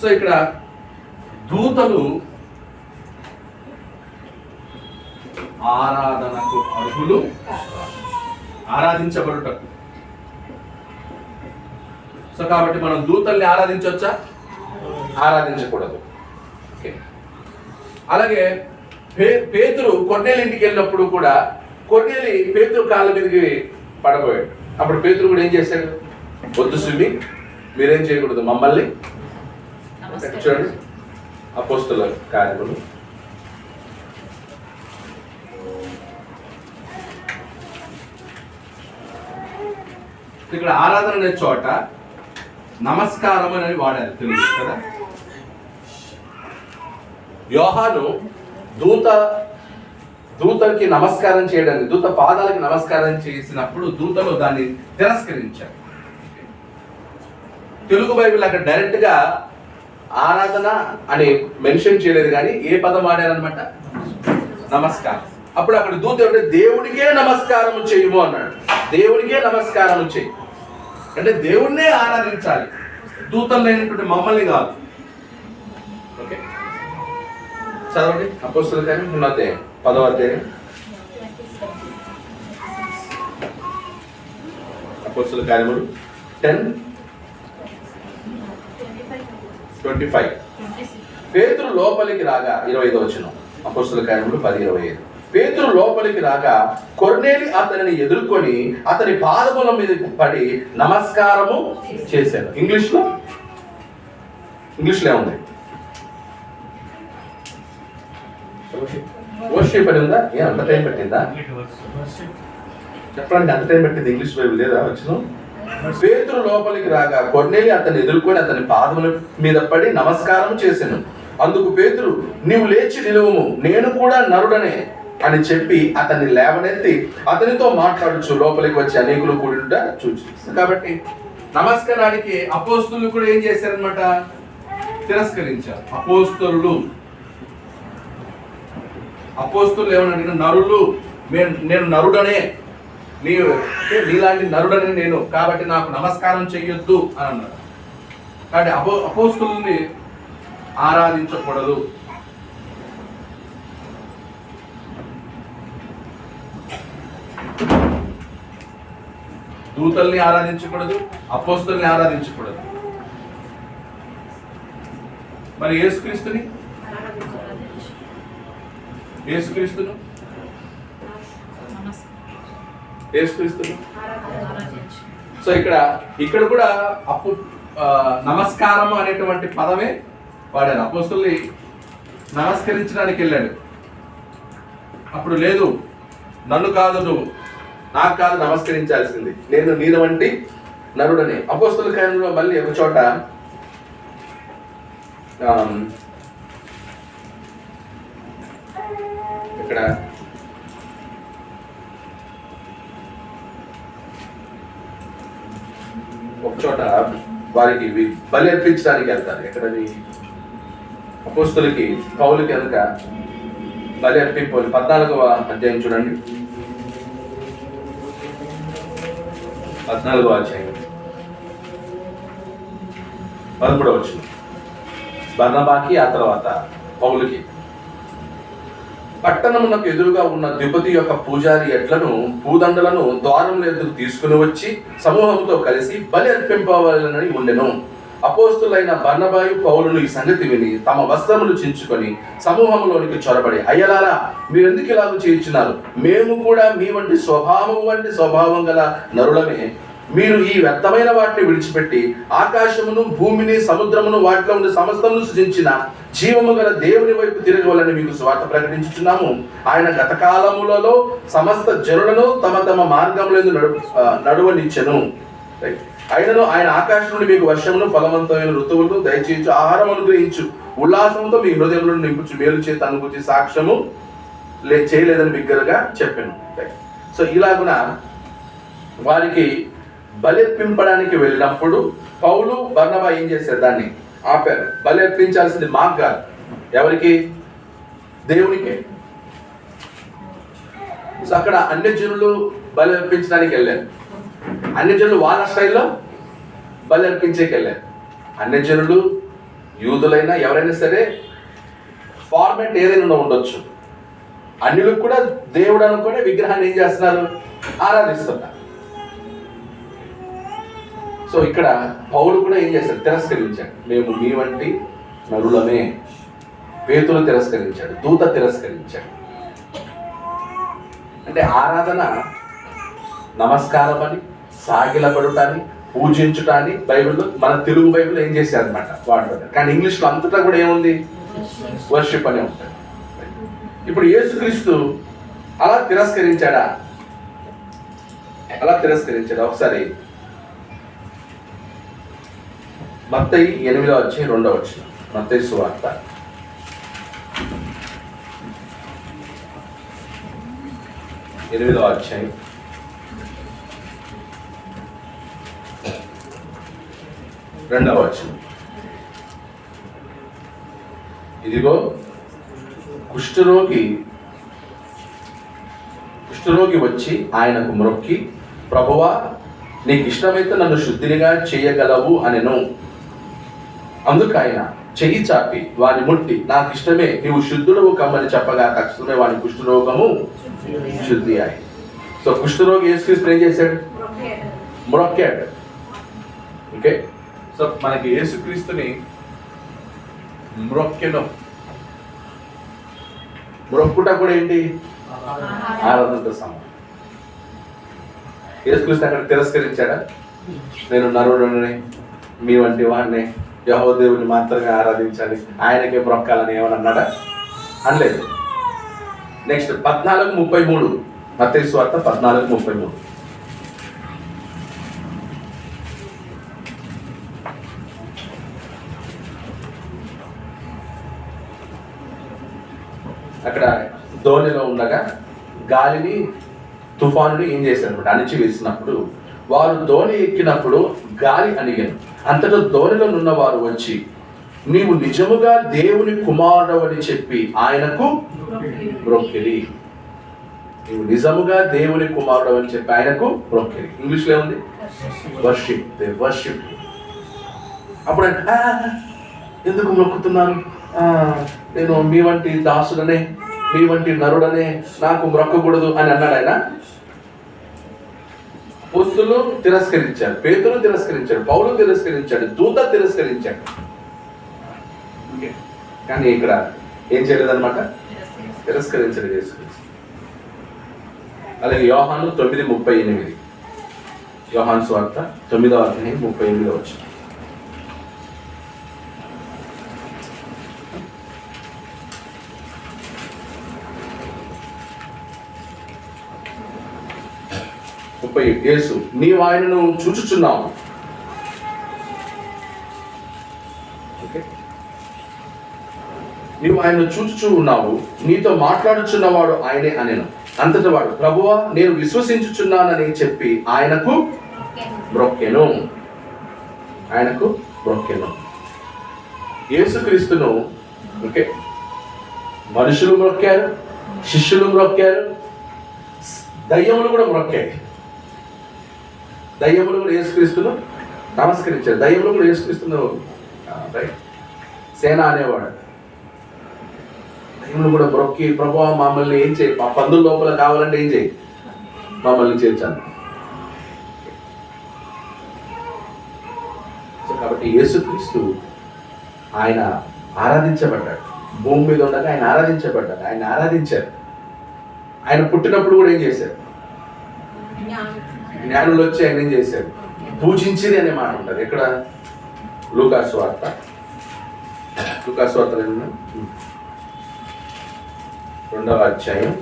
సో ఇక్కడ దూతలు ఆరాధనకు అర్హులు, ఆరాధించబడుటకు. సో కాబట్టి మనం దూతల్ని ఆరాధించవచ్చా? ఆరాధించకూడదు. అలాగే పేతురు కొర్నేలి ఇంటికి వెళ్ళినప్పుడు కూడా కొర్నేలి పేతురు కాళ్ళ మీదకి పడబోయాడు. అప్పుడు పేతురు కూడా ఏం చేశాడు? వద్దు స్వామి, మీరేం చేయకూడదు, మమ్మల్ని చూడండి అపోస్తలుల కార్యములు 8 ఇక్కడ ఆరాధన అనే చోట నమస్కారం అనేది వాడారు, తెలుసు కదా. యోహాను దూతకి నమస్కారం చేయడానికి, దూత పాదాలకి నమస్కారం చేసినప్పుడు దూతలు దాన్ని తిరస్కరించారు. తెలుగు బైబిల్ అక్కడ డైరెక్ట్ గా ఆరాధన అని మెన్షన్ చేయలేదు, కానీ ఏ పదం వాడారనమాట? నమస్కారం. అప్పుడు అక్కడ దూత ఏమంటే దేవుడికే నమస్కారం చేయము అన్నాడు. దేవుడికే నమస్కారం చేయి అంటే దేవుణ్ణే ఆరాధించాలి, దూతలు లేనటువంటి మమ్మల్ని కాదు. ఓకే, చదవండి అపోస్తలుల కార్యం 10వ అధ్యాయం. అపోస్తలుల కార్యములు 10:25. పేతురు లోపలికి రాగా 25వ వచనం. అపోస్తలుల కార్యములు 10:25. పేతురు లోపలికి రాగా కొర్నేలి అతనిని ఎదుర్కొని అతని పాదముల మీద పడి నమస్కారము చేశాను. ఇంగ్లీష్లో ఏముంది? వర్షిప్ అని ఉందా? అంత టైం పెట్టిందా? చెప్పండి, అంత టైం పెట్టింది ఇంగ్లీష్ బైబిల్ లేదా? వచ్చిన పేతురు లోపలికి రాగా కొర్నేలి అతన్ని ఎదుర్కొని అతని పాదముల మీద పడి నమస్కారం చేశాను. అందుకు పేతురు, నీవు లేచి నిలువుము, నేను కూడా నరుడనే అని చెప్పి అతన్ని లేవనెత్తి అతనితో మాట్లాడుచు లోపలికి వచ్చి అనేకులు కూడిట చూచి. కాబట్టి నమస్కారానికి అపోస్తులు కూడా ఏం చేశారనమాట? తిరస్కరించారు. అపోస్తులు ఏమన్నా నరులు, నేను నరుడనే, నీలాంటి నరుడని నేను, కాబట్టి నాకు నమస్కారం చెయ్యొద్దు అని అన్నారు. కాబట్టి అపోస్తుల్ని ఆరాధించకూడదు. దూతల్ని ఆరాధించకూడదు, అపోస్తుల్ని ఆరాధించకూడదు. మరి యేసుక్రీస్తును సో ఇక్కడ కూడా నమస్కారం అనేటువంటి పదమే వాడారు. అపోస్తుల్ని నమస్కరించడానికి వెళ్ళాడు. అప్పుడు లేదు, నన్ను కాదు, నువ్వు నాకు కాదు నమస్కరించాల్సింది, నేను వంటి నరుడని. అపోస్తలుల కార్యంలో మళ్ళీ ఒక చోట ఇక్కడ ఒక చోట వారికి బలి అర్పించడానికి వెళ్తారు. ఎక్కడది? అపోస్తలులకి పౌలుకి కనుక బలి అర్పింపు 14వ అధ్యాయం చూడండి. 14వ అధ్యాయం 13వ వచనం. బర్నబాకి ఆ తర్వాత పౌలుకి పట్టణమునకు ఎదురుగా ఉన్న ద్విపతి యొక్క పూజారి ఎడ్లను పూదండలను ద్వారముల ఎదురు తీసుకుని వచ్చి సమూహంతో కలిసి బలి అర్పింపవాలని ఉండెను. అపోస్తులైన బర్నబాయు పౌలును ఈ సంగతి విని తమ వస్త్రములు చించుకొని సమూహంలోనికి చొరబడి, అయ్యలారా, మీరెందుకు ఇలాగ చేయించున్నారు? మేము కూడా మీ వంటి స్వభావం గల నరులమే. మీరు ఈ వ్యర్థమైన వాటిని విడిచిపెట్టి ఆకాశమును, భూమిని, సముద్రమును, వాటిలో ఉండే సమస్తమును సృజించిన జీవము గల దేవుని వైపు తిరగవాలని మీకు స్వార్థ ప్రకటించుచున్నాము. ఆయన గతకాలములలో సమస్త జనులను తమ తమ మార్గములందు నడువనిచ్చెను. అయినను ఆయన ఆకాశం నుండి మీకు వర్షమును, ఫలవంతమైన ఋతువులను దయచేయచ్చు, ఆహారం అనుగ్రహించు, ఉల్లాసంతో మీ హృదయములను నింపుచు, మేలు చేత అనుభూతి సాక్ష్యము చేయలేదని బిగ్గరగా చెప్పాను. సో ఇలాగున వారికి బలిర్పింపడానికి వెళ్ళినప్పుడు పౌలు, బర్నబా ఏం చేశారు? దాన్ని ఆపారు. బలి అర్పించాల్సింది మాకు కాదు, ఎవరికి? దేవునికే. సో అక్కడ అన్యజనులు బలి అర్పించడానికి వెళ్ళారు. అన్యజనులు వాళ్ళ స్టైల్లో బలి అర్పించేకి వెళ్ళారు. అన్యజనులు, యూదులైనా ఎవరైనా సరే ఫార్మాట్ ఏదైనా ఉండొచ్చు. అన్యులకు కూడా దేవుడు అనుకునే విగ్రహాన్ని ఏం చేస్తున్నారు? ఆరాధిస్తున్నారు. సో ఇక్కడ పౌలు కూడా ఏం చేశారు? తిరస్కరించాడు. మేము మీ వంటి నరులమే. పేతురు తిరస్కరించాడు, దూత తిరస్కరించాడు. అంటే ఆరాధన నమస్కారం అని, సాగిలపడుటాన్ని, పూజించుటాన్ని బైబిల్లో, మన తెలుగు బైబిల్ ఏం చేశారు అనమాట వాడు. కానీ ఇంగ్లీష్లో అంతటా కూడా ఏముంది? వర్షిప్ అనే ఉంటుంది. ఇప్పుడు యేసుక్రీస్తు అలా తిరస్కరించాడా? అలా తిరస్కరించాడా? ఒకసారి మత్తయి 8:2 మత్తయి సువార్త 8 2 ఇదిగో కుష్ఠరోగి వచ్చి ఆయనకు మ్రొక్కి, ప్రభువా నీకు ఇష్టమైతే నన్ను శుద్ధినిగా చేయగలవు అనెను. అందుకు ఆయన చెయ్యి చాపి వాని ముట్టి, నాకు ఇష్టమే, నీవు శుద్ధుడవు కమ్మని చెప్పగా తక్షణమే వాని కుష్ఠరోగము శుద్ధి అయి. సో కుష్ఠరోగి యేసుక్రీస్తు ఏం చేశాడు? మ్రొక్కాడు. ఓకే, సో మనకి యేసుక్రీస్తుని మ్రొక్కుట కూడా ఏంటి? ఆరాధనతో సమానం. యేసుక్రీస్తు అక్కడ తిరస్కరించాడా? నేను నరుడని, మీ వంటి వాడిని, యెహోవా దేవుని మాత్రమే ఆరాధించాలి, ఆయనకే మ్రొక్కాలని ఏమని అన్నాడా? అనలేదు. నెక్స్ట్ 14:33 మత్తయి సువార్త 14:33. అక్కడ ధోనిలో ఉండగా గాలిని, తుఫానుని ఏం చేశారనమాట? అణిచి వేసినప్పుడు వారు ధోని ఎక్కినప్పుడు గాలి అణిగాను. అంతటా ధోనిలో ఉన్న వారు వచ్చి, నీవు నిజముగా దేవుని కుమారుడవని చెప్పి ఆయనకు మ్రొక్కిరి. నీవు నిజముగా దేవుని కుమారుడు అని చెప్పి ఆయనకు మ్రొక్కిరి. ఇంగ్లీష్లో ఉంది వర్షిప్. వర్షిప్. అప్పుడు ఎందుకు మొక్కుతున్నాను? నేను మీ వంటి దాసుడనే, మీ వంటి నరుడనే, నాకు మ్రొక్కకూడదు అని అన్నాడు ఆయన. అపోస్తలులు తిరస్కరించారు, పేతురు తిరస్కరించాడు, పౌలు తిరస్కరించాడు, దూత తిరస్కరించాడు. కానీ ఇక్కడ ఏం చేయలేదన్నమాట? తిరస్కరించాడు యేసుక్రీస్తు. అలాగే యోహాను 9:38, యోహాను సువార్త 9:38. యేసు, నీవు ఆయనను చూచుచున్నావు. నీవు ఆయనను చూచుచూ ఉన్నావు, నీతో మాట్లాడుచున్నవాడు ఆయనే అనెను. అంతట వాడు, ప్రభువా నేను విశ్వసించుచున్నానని చెప్పి ఆయనకు మ్రొక్కెను. ఆయనకు మ్రొక్కెను. యేసుక్రీస్తును ఓకే మనుషులు మ్రొక్కారు, శిష్యులు మ్రొక్కారు, దయ్యములు కూడా మ్రొక్కాయి. దయ్యములు కూడా యేసుక్రీస్తును నమస్కరించారు. దయ్యములు కూడా యేసుక్రీస్తును రైట్ సేన అనేవాడు. దయ్యములు కూడా మ్రొక్కి, ప్రభువా మమ్మల్ని ఏం చేయి, మా పందుల లోపల కావాలంటే ఏం చేయి, మమ్మల్ని చేర్చాను. కాబట్టి యేసుక్రీస్తు ఆయన ఆరాధించబడ్డాడు. భూమి మీద ఉండగా ఆయన ఆరాధించబడ్డాడు. ఆయన ఆరాధించారు. ఆయన పుట్టినప్పుడు కూడా ఏం చేశారు? జ్ఞానులు వచ్చి ఆయన ఏం చేశారు? పూజించింది అనే మాట ఉంటుంది. ఎక్కడ? లూకాసు వార్త 2వ అధ్యాయం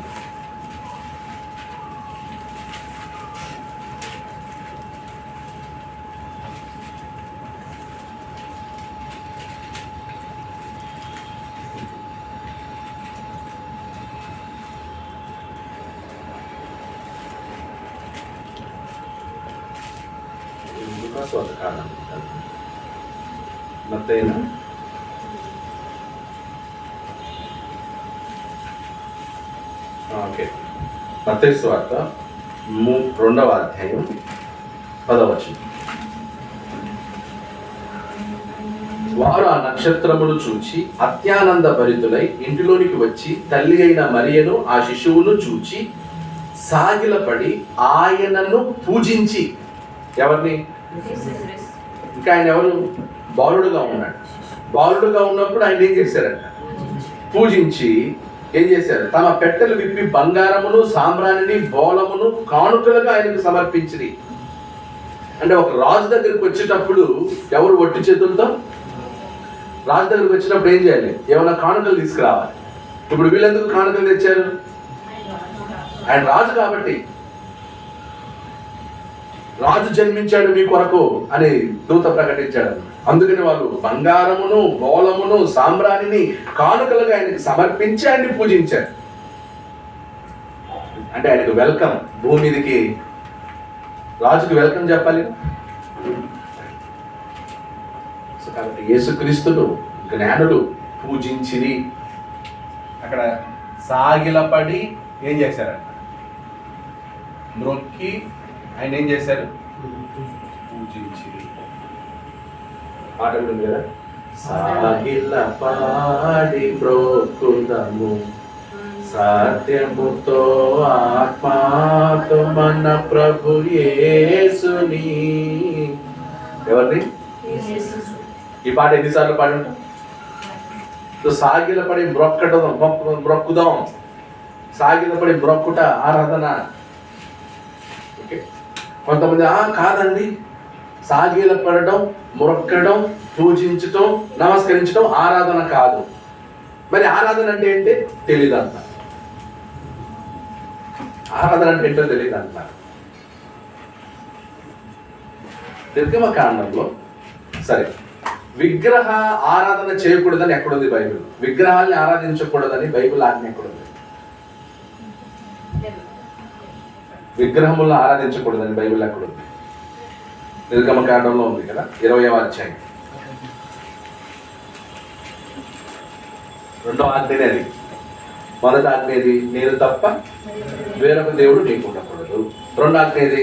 2వ కారణం మత్తయి మత్తయి సువార్త 2వ అధ్యాయం 10వ వచనం. వారు ఆ నక్షత్రమును చూచి అత్యానంద భరితులై ఇంటిలోనికి వచ్చి తల్లి అయిన మరియను ఆ శిశువును చూచి సాగిలపడి ఆయనను పూజించి. ఎవరిని? ఇంకా ఆయన ఎవరు? బాలుడుగా ఉన్నాడు. బాలుడుగా ఉన్నప్పుడు ఆయన ఏం చేశారంట? పూజించి ఏం చేశారు? తమ పెట్టెలు విప్పి బంగారమును సాంబ్రాణిని బోళమును కానుకలుగా ఆయనకు సమర్పించిరి. అంటే ఒక రాజు దగ్గరికి వచ్చేటప్పుడు ఎవరు ఒట్టి చేతులతో? రాజు దగ్గరికి వచ్చినప్పుడు ఏం చేయాలి? ఏమైనా కానుకలు తీసుకురావాలి. ఇప్పుడు వీళ్ళెందుకు కానుకలు తెచ్చారు? ఆయన రాజు కాబట్టి, రాజు జన్మించాడు మీ కొరకు అని దూత ప్రకటించాడు. అందుకని వాళ్ళు బంగారమును బోళమును సాంబ్రాణిని కానుకలుగా ఆయనకి సమర్పించి ఆయన్ని పూజించారు. అంటే ఆయనకు వెల్కమ్. భూమి మీదకి రాజుకి వెల్కమ్ చెప్పాలి. సో కాబట్టి యేసుక్రీస్తును జ్ఞానులు పూజించిరి. అక్కడ సాగిలపడి ఏం చేశారంట? మ్రొక్కి ఆయన ఏం చేశారు? పూజించిరి. మాట ఉంటుంది కదా, సాగిలపడి బ్రోకుదము సత్యముతో ఆత్మాతో మన ప్రభు యేసుని. ఎవరిని? ఈ పాట ఎన్నిసార్లు పాడి ఉంటాం? సాగిలపడి బ్రొక్కుదాం. సాగిలపడి బ్రొక్కుట ఆరాధన. ఓకే, కొంతమంది కాదండి, సాగిలపడడం, మొక్కడం, పూజించటం, నమస్కరించడం ఆరాధన కాదు. మరి ఆరాధన అంటే ఏంటి? తెలీదు అంట. ఆరాధన అంటే ఏంటో తెలియదు అంట. నిర్గమకాండంలో సరే విగ్రహ ఆరాధన చేయకూడదని ఎక్కడుంది బైబిల్? విగ్రహాల్ని ఆరాధించకూడదని బైబిల్ ఆజ్ఞ ఎక్కడుంది? విగ్రహములను ఆరాధించకూడదని బైబిల్ ఎక్కడుంది? నిర్గమకాండంలో ఉంది కదా, 20వ అధ్యాయం 2వ ఆజ్ఞనే అది. మొదటి ఆజ్ఞ ఏది? నేను తప్ప వేరొక దేవుడు నీకు ఉండకూడదు. 2వ ఆజ్ఞ ఏది?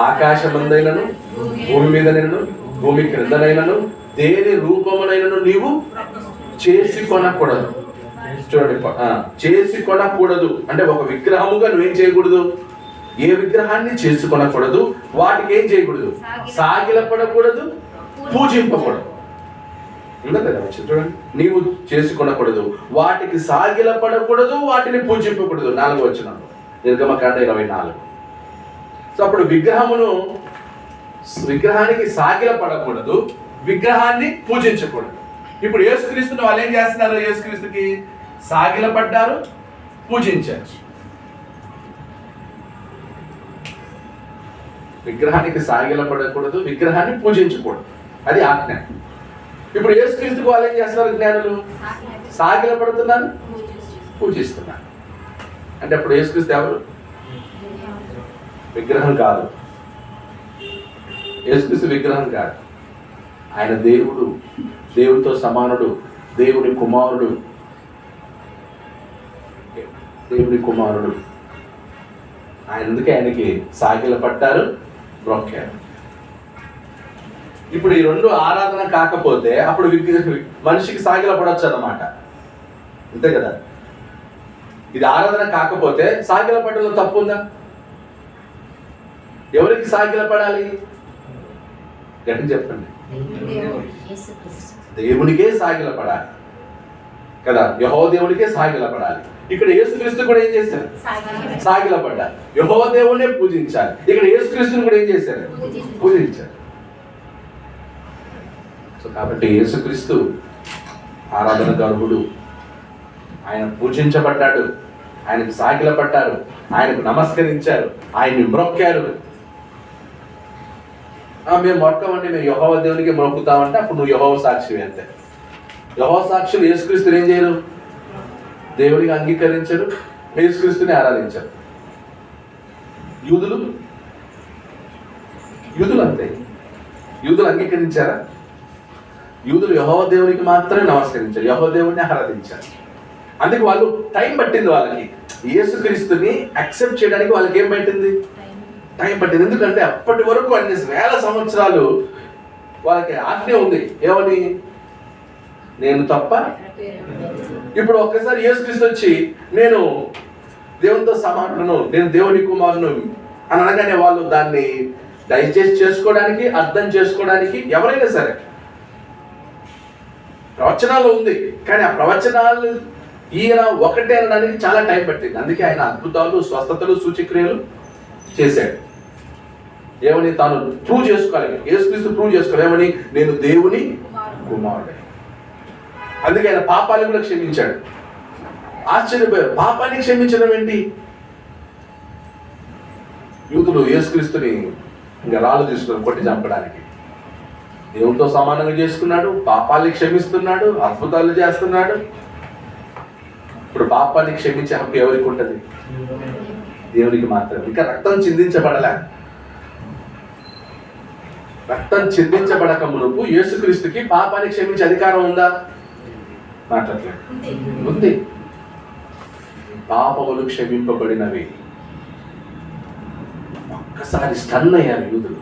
ఆకాశమందైనను భూమి మీదనైనను భూమి క్రిందనైనను దేని రూపమునైనను నీవు చేసి కొనకూడదు. చూడండి, చేసి కొనకూడదు అంటే ఒక విగ్రహముగా నువ్వేం చేయకూడదు? ఏ విగ్రహాన్ని చేసుకొనకూడదు. వాటికి ఏం చేయకూడదు? సాగిలపడకూడదు, పూజింపకూడదు. ఉందా కదా? చూడండి, నీవు చేసుకొనకూడదు, వాటికి సాగిలపడకూడదు, వాటిని పూజింపకూడదు. 4వ వచనం నిర్గమకాండ 24. సో అప్పుడు విగ్రహానికి సాగిలపడకూడదు, విగ్రహాన్ని పూజించకూడదు. ఇప్పుడు యేసుక్రీస్తుని వాళ్ళు ఏం చేస్తున్నారు? యేసుక్రీస్తుకి సాగిలపడ్డారు, పూజించారు. విగ్రహానికి సాగిలపడకూడదు, విగ్రహాన్ని పూజించకూడదు, అది ఆజ్ఞ. ఇప్పుడు యేసుక్రీస్తుకు వాళ్ళు ఏం చేస్తున్నారు? జ్ఞానులు సాగిలపడుతున్నారు, పూజిస్తున్నారు. అంటే అప్పుడు యేసుక్రీస్తు ఎవరు? విగ్రహం కాదు. యేసుక్రీస్తు విగ్రహం కాదు. ఆయన దేవుడు, దేవుడితో సమానుడు, దేవుడి కుమారుడు. ఆయన అందుకే ఆయనకి సాగిల పట్టారు, బ్రొక్కారు. ఇప్పుడు ఈ 2 ఆరాధన కాకపోతే అప్పుడు మనిషికి సాగిల పడవచ్చు అన్నమాట. అంతే కదా? ఇది ఆరాధన కాకపోతే సాగిల పట్టలో తప్పు ఉందా? ఎవరికి సాగిల పడాలి? గట్టి చెప్పండి. దేవునికే సాగిల పడాలి కదా, యెహోవా దేవునికే సాగిల పడాలి. ఇక్కడ యేసుక్రీస్తు కూడా ఏం చేశారు? సాగిల పడ్డారు. యెహోవా దేవునే పూజించాలి. ఇక్కడ యేసుక్రీస్తుని కూడా ఏం చేశారు? పూజించారు. సో కాబట్టి యేసుక్రీస్తు ఆరాధన గర్భుడు. ఆయన పూజించబడ్డాడు, ఆయనకు సాగిల పడ్డారు, ఆయనకు నమస్కరించారు, ఆయన్ని మ్రొక్కారు. మేము మొక్కమండి, మేము యెహోవా దేవునికి మొక్కుతామంటే అప్పుడు నువ్వు యెహోవా సాక్షివి. అంతే. యెహోవా సాక్షులు యేసుక్రీస్తుని ఏం చేయరు? దేవుడికి అంగీకరించరు, యేసుక్రీస్తుని ఆరాధించరు. యూదులు అంతే. యూదులు అంగీకరించారా? యూదులు యెహోవా దేవునికి మాత్రమే నమస్కరించారు, యెహోవా దేవుడిని ఆరాధించారు. అందుకే వాళ్ళు టైం పట్టింది. వాళ్ళకి యేసుక్రీస్తుని యాక్సెప్ట్ చేయడానికి వాళ్ళకి ఏం పట్టింది? టైం పట్టింది. ఎందుకంటే అప్పటి వరకు అన్ని వేల సంవత్సరాలు వాళ్ళకి ఆజ్ఞ ఉంది. ఏమని? నేను తప్ప. ఇప్పుడు ఒక్కసారి యేసుక్రీస్తు వచ్చి నేను దేవునితో సమానులను, నేను దేవుని కుమారును అని అనగానే వాళ్ళు దాన్ని డైజెస్ట్ చేసుకోవడానికి, అర్థం చేసుకోవడానికి ఎవరైనా సరే ప్రవచనాలు ఉంది, కానీ ఆ ప్రవచనాలు ఈయన ఒకటే అనడానికి చాలా టైం పట్టింది. అందుకే ఆయన అద్భుతాలు, స్వస్థతలు, సూచక్రియలు చేశాడు. ఏమని? తాను ప్రూవ్ చేసుకోవాలి. యేసుక్రీస్తు ప్రూవ్ చేసుకోవాలి. ఏమని? నేను దేవుని కుమారుడే. అందుకే ఆయన పాపాలను కూడా క్షమించాడు. ఆశ్చర్యపోయారు, పాపాన్ని క్షమించడం ఏంటి? యూదులు యేసుక్రీస్తుని ఇంకా రాళ్ళు తీసుకుని కొట్టి చంపడానికి దేవునితో సమానంగా చేసుకున్నాడు, పాపాన్ని క్షమిస్తున్నాడు, అద్భుతాలు చేస్తున్నాడు. ఇప్పుడు పాపాన్ని క్షమించే హక్కు ఎవరికి ఉంటుంది? దేవునికి మాత్రమే. ఇంకా రక్తం చిందించబడలే. రక్తం చిందించబడక మునుపు యేసుక్రీస్తుకి పాపాన్ని క్షమించే అధికారం ఉందా? మాట్లాడలేదు. ఉంది. పాపములు క్షమింపబడినవి. ఒక్కసారి స్టన్ అయ్యారు యూదులు.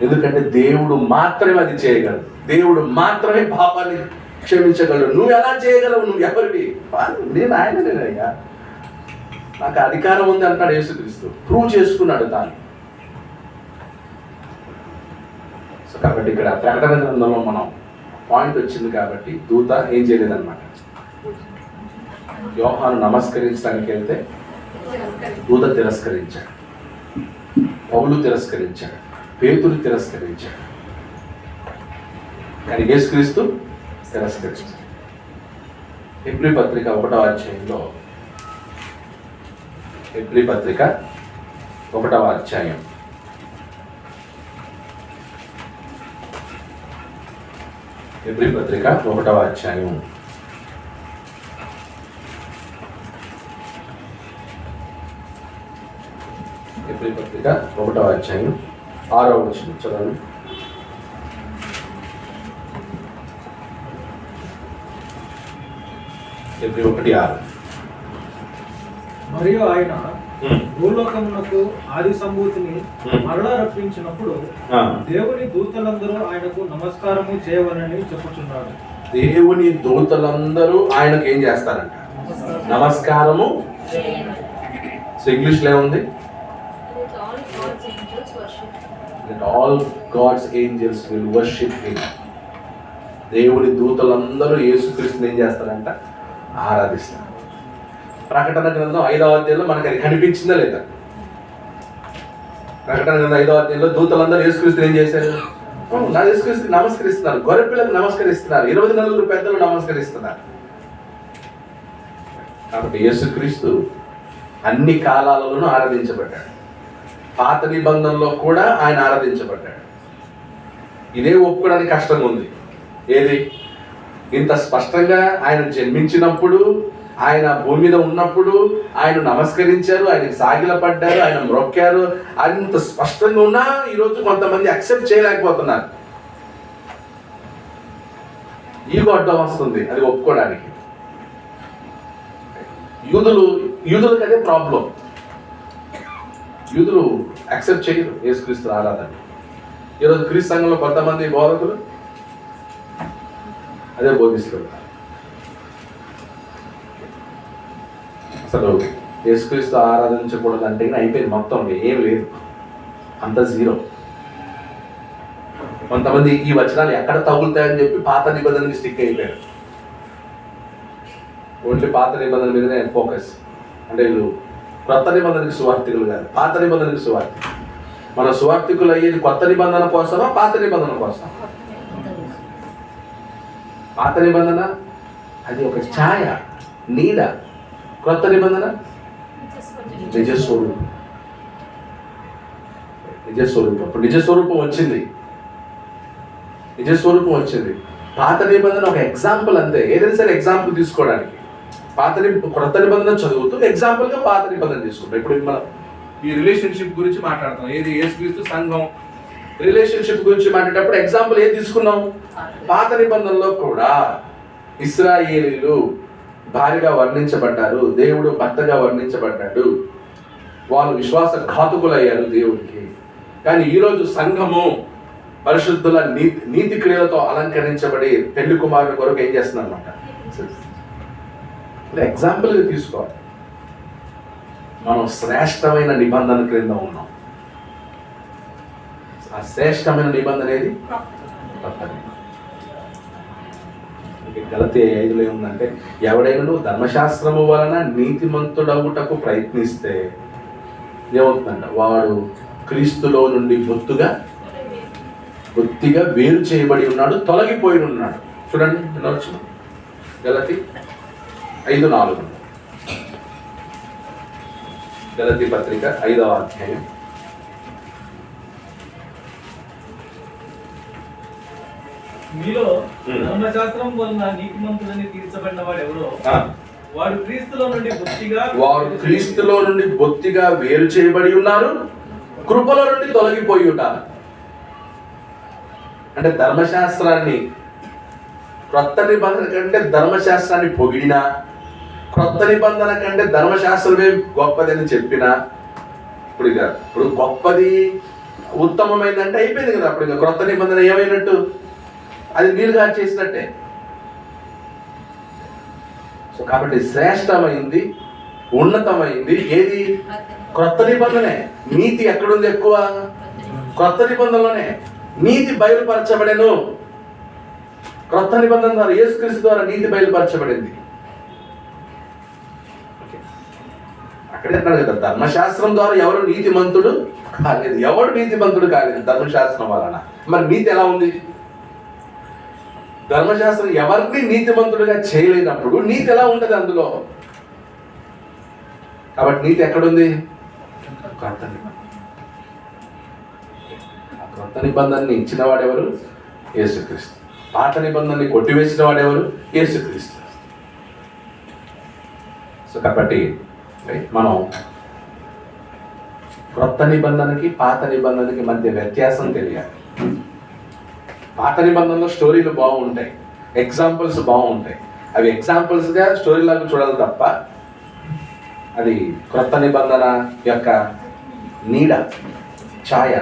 ఎందుకంటే దేవుడు మాత్రమే అది చేయగలడు. దేవుడు మాత్రమే పాపాన్ని క్షమించగలడు. నువ్వు ఎలా చేయగలవు? నువ్వు ఎవరివి? నేను ఆయననేనయ్యా, నాకు అధికారం ఉంది అంటాడు యేసుక్రీస్తు. ప్రూవ్ చేసుకున్నాడు తాను. సో కాబట్టి ఇక్కడ ప్రకటన గ్రంథంలో మనం పాయింట్ వచ్చింది కాబట్టి దూత ఏం చేయలేదన్నమాట. యోహాను నమస్కరించడానికి వెళ్తే దూత తిరస్కరించాడు, పౌలు తిరస్కరించాడు, పేతురు తిరస్కరించాడు, కానీ యేసుక్రీస్తు తిరస్కరించాడు. హెబ్రీ పత్రిక 1వ అధ్యాయంలో, హెబ్రీ పత్రిక 1వ అధ్యాయం హెబ్రీ పత్రిక 1వ అధ్యాయం 1వ అధ్యాయం 6వ వచనం చదవండి. హెబ్రీ 1:6. మరియు ఆయన భూలోకమునకు ఆది సంభూతిని మరలా రప్పించినప్పుడు దేవుని దూతలందరూ ఆయనకు నమస్కారము చేయవలని చెప్పుచున్నాడు. దేవుని దూతలందరూ ఆయనకు ఏం చేస్తారంట? నమస్కారము. సో ఇంగ్లీష్లో ఏముంది? All gods angels will worship him. దేవుని దూతలందరూ యేసుక్రీస్తుని ఏం చేస్తారంట? ఆరాధిస్తారు. ప్రకటన గ్రంథం 5వ అధ్యాయంలో మనకు అది కనిపించిందా లేదా? ప్రకటన గ్రంథం 5వ అధ్యాయంలో దూతలందరూ యేసుక్రీస్తుని ఏం చేశారు? నా యేసుక్రీస్తుకి నమస్కరిస్తున్నారు, గొర్రెపిల్లకు నమస్కరిస్తున్నారు, 24 పెద్దలు నమస్కరిస్తున్నారు. కాబట్టి యేసుక్రీస్తు అన్ని కాలాలలోనూ ఆరాధించబడ్డాడు. పాత నిబంధనలో కూడా ఆయన ఆరాధించబడ్డాడు. ఇదే ఒప్పుకోవడానికి కష్టంగా ఉంది. ఏది? ఇంత స్పష్టంగా ఆయన జన్మించినప్పుడు, ఆయన భూమి మీద ఉన్నప్పుడు ఆయన నమస్కరించారు, ఆయనకి సాగిలపడ్డారు, ఆయన మ్రొక్కారు. అంత స్పష్టంగా ఉన్నా ఈరోజు కొంతమంది అక్సెప్ట్ చేయలేకపోతున్నారు. ఈగో అడ్డం వస్తుంది అది ఒప్పుకోవడానికి. యూదులకు అదే ప్రాబ్లం. యూదులు యాక్సెప్ట్ చేయరు యేసుక్రీస్తు ఆరాధన. ఈరోజు క్రీస్తు సంఘంలో కొంతమంది బోధకులు అదే బోధిస్తున్నారు. అసలు యేసుక్రీస్తు ఆరాధించకూడదు అంటే అయిపోయింది, మొత్తం ఏం లేదు, అంత జీరో. కొంతమంది ఈ వచనాలు ఎక్కడ తగులుతాయని చెప్పి పాత నిబంధనకి స్టిక్ అయిపోయారు. ఓన్లీ పాత నిబంధన మీదనే ఫోకస్. అంటే వీళ్ళు కొత్త నిబంధనకి సువార్థికులు కాదు, పాత నిబంధనకి సువార్థికులు. మన సువార్థికులు అయ్యేది కొత్త నిబంధన కోసమా, పాత నిబంధన కోసం? పాత నిబంధన అది ఒక ఛాయ, నీడ. కొత్త నిబంధన నిజస్వరూపం. నిజస్వరూపం. ఇప్పుడు నిజస్వరూపం వచ్చింది, నిజస్వరూపం వచ్చింది. పాత నిబంధన ఒక ఎగ్జాంపుల్ అంతే. ఏదైనా సరే ఎగ్జాంపుల్ తీసుకోవడానికి కొత్త నిబంధన చదువుతూ ఎగ్జాంపుల్గా పాత నిబంధన తీసుకుంటాం. ఇప్పుడు మనం ఈ రిలేషన్షిప్ గురించి మాట్లాడుతున్నాం. ఏది? యేసుక్రీస్తు సంఘం రిలేషన్షిప్ గురించి మాట్లాడేటప్పుడు ఎగ్జాంపుల్ ఏది తీసుకున్నాం? పాత నిబంధనలో కూడా ఇశ్రాయేలీలు భార్యగా వర్ణించబడ్డారు, దేవుడు భర్తగా వర్ణించబడ్డాడు, వాళ్ళు విశ్వాసఘాతుకులయ్యారు దేవుడికి. కానీ ఈరోజు సంఘము పరిశుద్ధుల నీతి క్రియలతో అలంకరించబడి పెళ్లి కుమారుని కొరకు ఏం చేస్తున్నారు అన్నమాట. ఎగ్జాంపుల్గా తీసుకోవాలి. మనం శ్రేష్టమైన నిబంధన క్రింద ఉన్నాం. ఆ శ్రేష్టమైన నిబంధన ఏది? గలతీ 5లో ఏముందంటే, ఎవడైనా ధర్మశాస్త్రము వలన నీతిమంతుడవుటకు ప్రయత్నిస్తే ఏమవుతుందంట, వాడు క్రీస్తులో నుండి బొత్తిగా వేరు చేయబడి ఉన్నాడు, తొలగిపోయి ఉన్నాడు. చూడండి వినవచ్చు, గలతీ 5:4. గలతీ పత్రిక 5వ అధ్యాయం. మీలో ధర్మశాస్త్రం వలన నీతిమంతుడని తీర్చబడిన వాడు ఎవరో వాడు క్రీస్తులో నుండి బొత్తిగా వేరు చేయబడి ఉన్నారు, కృపలో నుండి తొలగిపోయి ఉంటారు. అంటే ధర్మశాస్త్రాన్ని, క్రొత్త నిబంధన కంటే ధర్మశాస్త్రాన్ని పొగిడినా, క్రొత్త నిబంధన కంటే ధర్మశాస్త్రమే గొప్పదని చెప్పినా, ఇప్పుడు గొప్పది ఉత్తమమైందంటే అయిపోయింది కదా. అప్పుడు క్రొత్త నిబంధన ఏమైనట్టు, అది నీరుగా చేసినట్టే. సో కాబట్టి శ్రేష్టమైంది, ఉన్నతమైంది ఏది? క్రొత్త నిబంధనే. నీతి ఎక్కడుంది ఎక్కువ? క్రొత్త నిబంధనలోనే నీతి బయలుపరచబడెను. క్రొత్త నిబంధన ద్వారా, యేసుక్రీస్తు ద్వారా నీతి బయలుపరచబడింది. అక్కడే అన్నాడు కదా, ధర్మశాస్త్రం ద్వారా ఎవరు నీతిమంతుడు కాలేదు. ఎవడు నీతిమంతుడు కాలేదు ధర్మశాస్త్రం వలన. మరి నీతి ఎలా ఉంది? ధర్మశాస్త్రం ఎవరిని నీతిమంతుడిగా చేయలేనప్పుడు నీతి ఎలా ఉంటుంది అందులో? కాబట్టి నీతి ఎక్కడుంది? క్రొత్త నిబంధన. ఆ క్రొత్త నిబంధనని ఇచ్చిన వాడెవరు? యేసుక్రీస్తు. పాత నిబంధనని కొట్టివేసిన వాడెవరు? యేసుక్రీస్తు. సో కాబట్టి మనం క్రొత్త నిబంధనకి పాత నిబంధనకి మధ్య వ్యత్యాసం తెలియాలి. పాత నిబంధనలో స్టోరీలు బాగుంటాయి, ఎగ్జాంపుల్స్ బాగుంటాయి. అవి ఎగ్జాంపుల్స్గా స్టోరీ లాగా చూడాలి తప్ప అది క్రొత్త నిబంధన యొక్క నీడ, ఛాయ.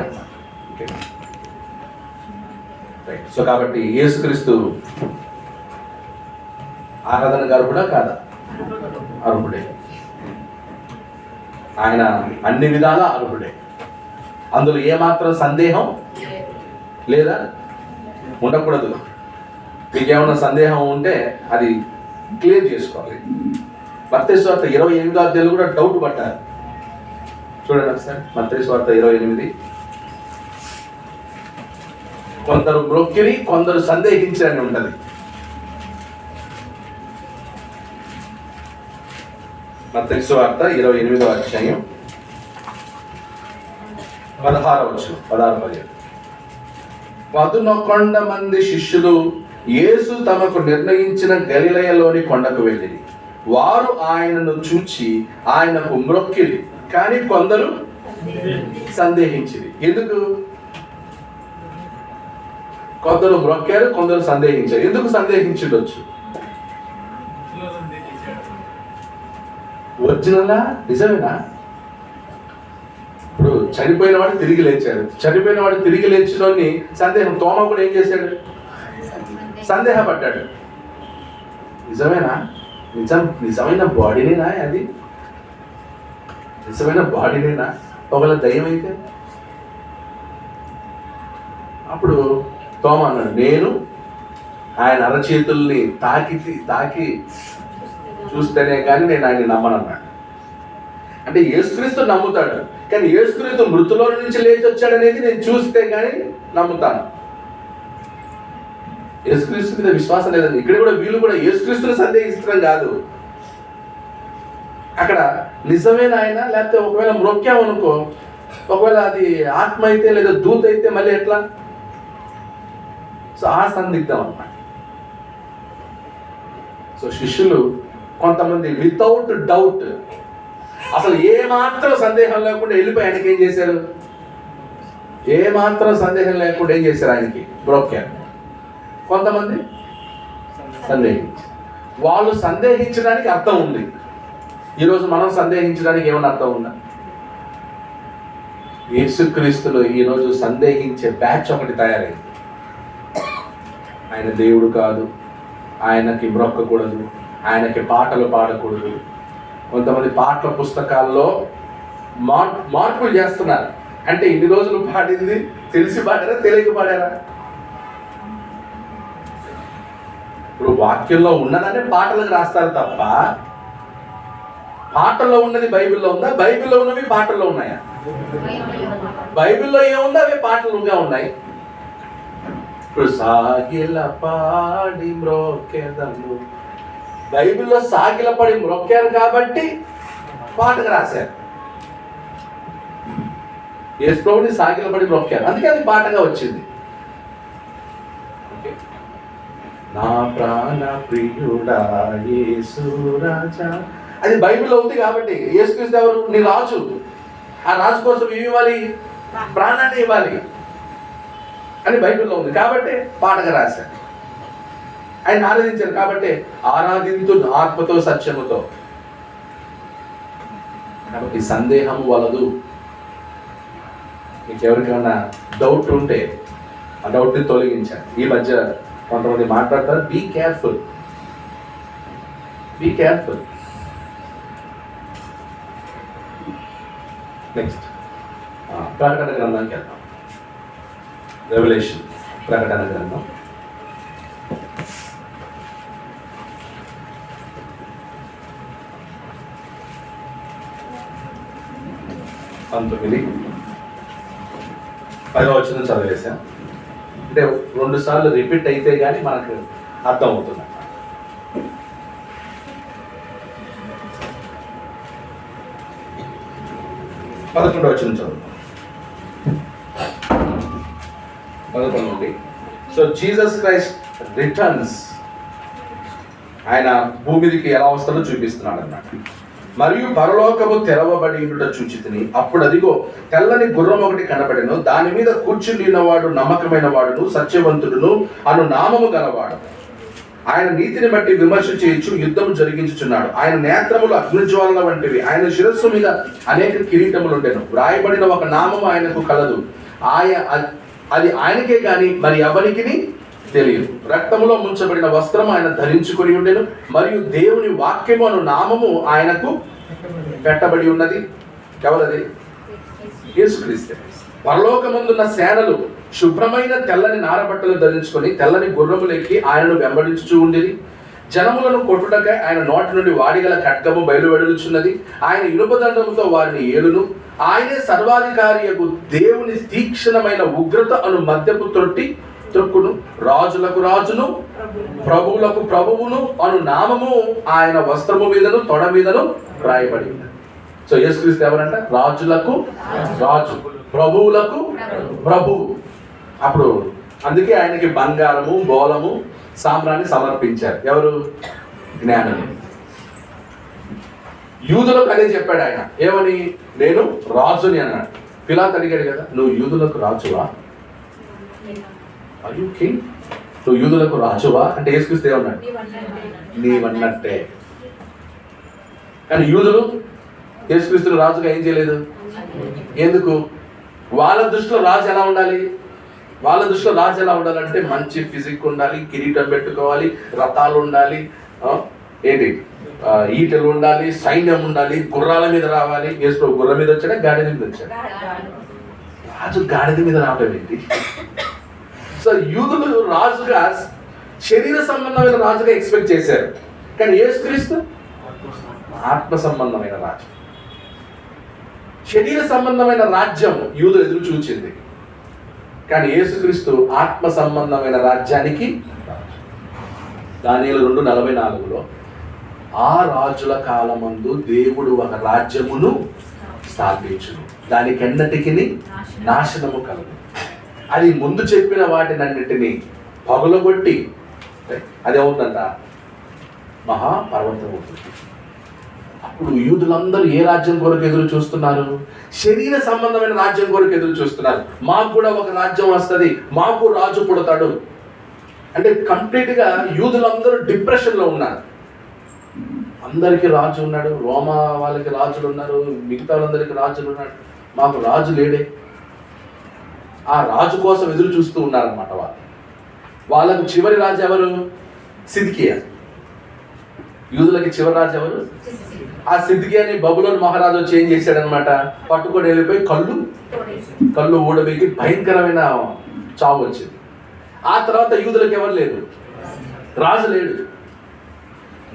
సో కాబట్టి యేసుక్రీస్తు ఆరాధన గారు కూడా కాదా? అర్హుడే. ఆయన అన్ని విధాలా అర్హుడే. అందులో ఏమాత్రం సందేహం లేదా? ఉండకూడదు. మీకేమన్నా సందేహం ఉంటే అది క్లియర్ చేసుకోవాలి. మత్తయి సువార్త 28వ అధ్యాయంలో కూడా డౌట్ పడ్డారు. చూడండి ఒకసారి మత్తయి సువార్త 28. కొందరు మ్రొక్కిరి, కొందరు సందేహించని ఉంటది. మత్తయి సువార్త 28వ అధ్యాయం 16వ వచనం, 16-17. 11 మంది శిష్యులు యేసు తమకు నిర్ణయించిన గలిలయలోని కొండకు వెళ్ళిరి. వారు ఆయనను చూచి ఆయనకు మ్రొక్కిరి, కానీ కొందరు సందేహించిరి. ఎందుకు? కొందరు మ్రొక్కారు, కొందరు సందేహించారు. ఎందుకు సందేహించవచ్చు? ఒరిజినలా? నిజమేనా? ఇప్పుడు చనిపోయిన వాడు తిరిగి లేచాడు. చనిపోయిన వాడు తిరిగి లేచిలోని సందేహం. తోమ కూడా ఏం చేశాడు? సందేహపడ్డాడు. నిజమేనా? నిజమైన బాడీనేనా అది? నిజమైన బాడీనేనా? ఒకవేళ దయ్యం అయితే? అప్పుడు తోమ అన్నాడు, నేను ఆయన అరచేతుల్ని తాకి చూస్తేనే కానీ నేను ఆయన నమ్మనన్నాడు. అంటే యేసుక్రీస్తు నమ్ముతాడు, కానీ యేసుక్రీస్తు మృతులో నుంచి లేచి వచ్చాడనేది నేను చూస్తే కానీ నమ్ముతాను. యేసుక్రీస్తు మీద విశ్వాసం లేదండి. ఇక్కడ కూడా వీళ్ళు కూడా యేసుక్రీస్తుని సందేహించడం కాదు. అక్కడ నిజమైన ఆయన, లేకపోతే ఒకవేళ మ్రొక్కామనుకో, ఒకవేళ అది ఆత్మ అయితే లేదా దూత అయితే మళ్ళీ ఎట్లా? సో ఆ సందిగ్ధం అన్నమాట. సో శిష్యులు కొంతమంది వితౌట్ డౌట్, అసలు ఏమాత్రం సందేహం లేకుండా వెళ్ళిపోయి ఆయనకి ఏం చేశారు? ఏమాత్రం సందేహం లేకుండా ఏం చేశారు? ఆయనకి బ్రోక్కారు. కొంతమంది సందేహించారు. వాళ్ళు సందేహించడానికి అర్థం ఉంది. ఈరోజు మనం సందేహించడానికి ఏమన్నా అర్థం ఉందా? యేసుక్రీస్తులో ఈరోజు సందేహించే బ్యాచ్ ఒకటి తయారైంది. ఆయన దేవుడు కాదు, ఆయనకి మ్రొక్కకూడదు, ఆయనకి పాటలు పాడకూడదు. కొంతమంది పాటల పుస్తకాల్లో మార్పులు చేస్తున్నారు. అంటే ఇన్ని రోజులు పాడింది తెలిసి పాడారా, తెలియక పాడారా? ఇప్పుడు వాక్యంలో ఉన్నదనే పాటలకు రాస్తారు తప్ప పాటల్లో ఉన్నది బైబిల్లో ఉందా, బైబిల్లో ఉన్నవి పాటల్లో ఉన్నాయా? బైబిల్లో ఏముందో అవి పాటలుగా ఉన్నాయి. ఇప్పుడు సాగిల పాడి మ్రోకేదము, బైబిల్లో సాగిల పడి మ్రొక్కారు కాబట్టి పాటకు రాశారు. యేసుప్రభుని సాగిల పడి మ్రొక్కారు, అందుకే అది పాటగా వచ్చింది. నా ప్రాణ ప్రియుడా యేసు రాజా, అది బైబిల్లో ఉంది కాబట్టి. యేసుక్రీస్తు ఎవరు? నీ రాజు. ఆ రాజు కోసం ఏమి ఇవ్వాలి? ప్రాణాన్ని ఇవ్వాలి అని బైబిల్లో ఉంది కాబట్టి పాటగా రాశారు. ఆయన ఆరాధించారు కాబట్టి ఆరాధించు ఆత్మతో సత్యముతో. కాబట్టి సందేహం వలదు. మీకు ఎవరికైనా డౌట్ ఉంటే ఆ డౌట్ని తొలగించారు. ఈ మధ్య కొంతమంది మాట్లాడతారు, be careful, be careful. Next ప్రకటన గ్రంథానికి వెళ్దాం. రెవల్యూషన్ ప్రకటన గ్రంథం 19 10వ వచనం చదివేశాం. అంటే 2 సార్లు రిపీట్ అయితే కానీ మనకు అర్థం అవుతుంది. 11వ వచనం చదువు. 11 సో జీసస్ క్రైస్ట్ రిటర్న్స్. ఆయన భూమిదికి ఎలా వస్తాడో చూపిస్తున్నాడు అన్నమాట. మరియు పరలోకము తెరవబడి ఉండుట చూచితిని. అప్పుడు అదిగో తెల్లని గుర్రం ఒకటి కనబడెను. దాని మీద కూర్చుని ఉన్నవాడు నమ్మకమైన వాడును సత్యవంతుడును అను నామము గలవాడు. ఆయన నీతిని బట్టి విమర్శ చేయొచ్చు, యుద్ధము జరిగించుచున్నాడు. ఆయన నేత్రములు అగ్నిజ్వాలల వంటివి. ఆయన శిరస్సు మీద అనేక కిరీటములు ఉండెను. వ్రాయబడిన ఒక నామము ఆయనకు కలదు. అది ఆయనకే గాని మరి ఎవరికి తెలియదు. రక్తములో ముంచబడిన వస్త్రం ఆయన ధరించుకొని ఉండెను. మరియు దేవుని వాక్యము అను నామము ఆయనకు పెట్టబడి ఉన్నది. ఎవరది? యేసుక్రీస్తు. పరలోకమందున్న సేనలు శుభ్రమైన తెల్లని నారబట్టలు ధరించుకొని తెల్లని గుర్రములెక్కి ఆయనను వెంబడించుచూ ఉండేది. జనములను కొట్టుటకై ఆయన నోటి నుండి వాడిగల ఖడ్గము బయలువెడలుచున్నది. ఆయన ఇనుపదండముతో వారిని ఏలును. ఆయనే సర్వాధికారియకు దేవుని తీక్షణమైన ఉగ్రత అను మద్యపు త్రొక్కును. రాజులకు రాజును ప్రభువులకు ప్రభువును అను నామము ఆయన వస్త్రము మీదను తొడ మీదను రాయబడి ఉన్నది. సో యేసుక్రీస్తు ఎవరంట? రాజులకు రాజు, ప్రభువులకు ప్రభువు. అప్పుడు అందుకే ఆయనకి బంగారము బోలము సామ్రాన్ని సమర్పించారు. ఎవరు? జ్ఞానులు. యూదులకు అదే చెప్పాడు ఆయన. ఏమని? నేను రాజుని అన్నాడు. పిలాతు అడిగాడు కదా, నువ్వు యూదులకు రాజువా? Are you king? నువ్వు యూదులకు రాజువా అంటే యేసుక్రీస్తు ఏమన్నాడు? నీవన్నట్టే. కానీ యూదులు యేసుక్రీస్తుని రాజుగా ఏం చేయలేదు. ఎందుకు? వాళ్ళ దృష్టిలో రాజు ఎలా ఉండాలి? వాళ్ళ దృష్టిలో రాజు ఎలా ఉండాలంటే మంచి ఫిజిక్ ఉండాలి, కిరీటం పెట్టుకోవాలి, రథాలు ఉండాలి, ఏంటి ఈటలు ఉండాలి, సైన్యం ఉండాలి, గుర్రాల మీద రావాలి. యేసు గుర్రం మీద వచ్చాడా గాడిద మీద వచ్చాడు? రాజు గాడిద మీద రావడం ఏంటి? సో యూదులు రాజుగా శరీర సంబంధమైన రాజుగా ఎక్స్పెక్ట్ చేశారు. కానీ యేసుక్రీస్తు ఆత్మ సంబంధమైన రాజు. శరీర సంబంధమైన రాజ్యం యూదులు ఎదురు చూచింది. కానీ యేసుక్రీస్తు ఆత్మ సంబంధమైన రాజ్యానికి. దానియేలు 2:44లో ఆ రాజుల కాలమందు దేవుడు ఒక రాజ్యమును స్థాపించును, దానికెన్నటికి నాశనము కలుగు. అది ముందు చెప్పిన వాటినన్నిటినీ పగులగొట్టి అది అవుతుందంట మహాపర్వతం అవుతుంది. అప్పుడు యూదులందరూ ఏ రాజ్యం కొరకు ఎదురు చూస్తున్నారు? శరీర సంబంధమైన రాజ్యం కొరకు ఎదురు చూస్తున్నారు. మాకు కూడా ఒక రాజ్యం వస్తుంది, మాకు రాజు పుడతాడు అంటే కంప్లీట్గా యూదులందరూ డిప్రెషన్లో ఉన్నారు. అందరికీ రాజు ఉన్నాడు, రోమా వాళ్ళకి రాజులు ఉన్నారు, మిగతా వాళ్ళందరికీ రాజులు ఉన్నాడు, మాకు రాజు లేడే. ఆ రాజు కోసం ఎదురు చూస్తూ ఉన్నారన్నమాట. వాళ్ళకు చివరి రాజు ఎవరు? సిద్కియా. యూదులకి చివరి రాజు ఎవరు? ఆ సిద్కియాని బబులోను మహారాజు వచ్చి ఏం చేశాడనమాట, పట్టుకొని వెళ్ళిపోయి కళ్ళు ఊడబెకి భయంకరమైన చావు వచ్చింది. ఆ తర్వాత యూదులకు ఎవరు లేరు, రాజు లేడు.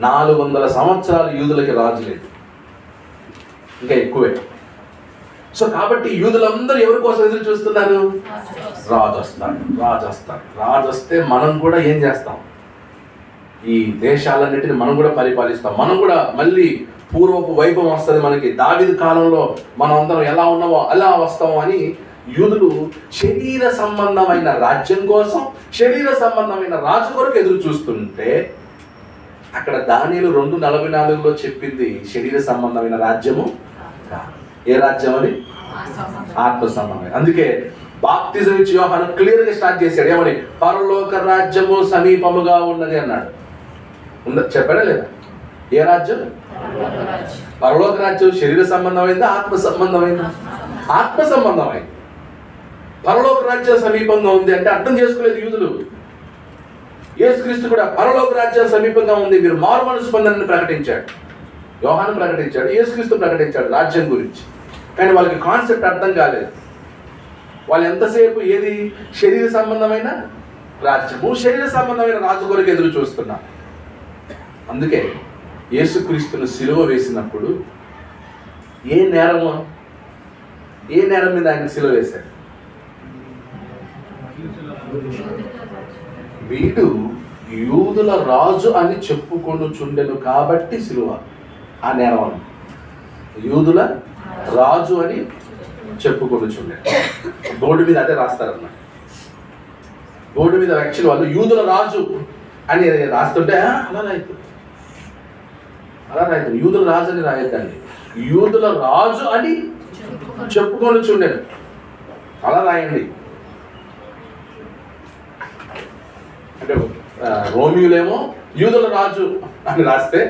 400 సంవత్సరాలు యూదులకి రాజు లేడు, ఇంకా ఎక్కువే. సో కాబట్టి యూదులందరూ ఎవరి కోసం ఎదురు చూస్తున్నారు? రాజు వస్తాడు, రాజు వస్తాడు. రాజు వస్తే మనం కూడా ఏం చేస్తాం? ఈ దేశాలన్నిటిని మనం కూడా పరిపాలిస్తాం. మనం కూడా మళ్ళీ పూర్వపు వైభవం వస్తుంది మనకి. దావీదు కాలంలో మనం అందరం ఎలా ఉన్నామో అలా వస్తాము అని యూదులు శరీర సంబంధమైన రాజ్యం కోసం, శరీర సంబంధమైన రాజు కొరకు ఎదురు చూస్తుంటే, అక్కడ దానియేలు 2:44లో చెప్పింది శరీర సంబంధమైన రాజ్యము కాదు. ఏ రాజ్యం అది? ఆత్మ సంబంధం. అందుకే బాప్తిజం ఇచ్చి యోహాను క్లియర్గా స్టార్ట్ చేశాడు. ఏమని? పరలోక రాజ్యము సమీపముగా ఉన్నది అన్నాడు. చెప్పాడా లేదా? ఏ రాజ్యం? పరలోక రాజ్యం శరీర సంబంధమైందా, ఆత్మ సంబంధమైందా? ఆత్మ సంబంధమైంది. పరలోక రాజ్యం సమీపంగా ఉంది అంటే అర్థం చేసుకోలేదు యూదులు. యేసుక్రీస్తు కూడా పరలోక రాజ్యం సమీపంగా ఉంది, మీరు మారు మనసు పొందని ప్రకటించాడు. యోహాను ప్రకటించాడు, యేసుక్రీస్తు ప్రకటించాడు రాజ్యం గురించి. కానీ వాళ్ళకి కాన్సెప్ట్ అర్థం కాలేదు. వాళ్ళు ఎంతసేపు ఏది? శరీర సంబంధమైన రాజ్యము, శరీర సంబంధమైన రాజు కొరకు ఎదురు చూస్తున్నారు. అందుకే యేసుక్రీస్తును సిలువ వేసినప్పుడు ఏ నేరం మీద ఆయన సిలువ వేశాడు? వీడు యూదుల రాజు అని చెప్పుకొనుచుండెను కాబట్టి సిలువ. ఆ నేరం యూదుల రాజు అని చెప్పుకొనుచుండెను. బోర్డు మీద అదే రాస్తారన్నమాట. బోర్డు మీద యాక్చువల్ వాళ్ళు యూదుల రాజు అని రాస్తుంటే అలా రాయద్దు, యూదుల రాజు అని రాయద్దండి, యూదుల రాజు అని చెప్పుకొనుచుండెను అలా రాయండి. అంటే రోమియోలేమో యూదుల రాజు అని రాస్తే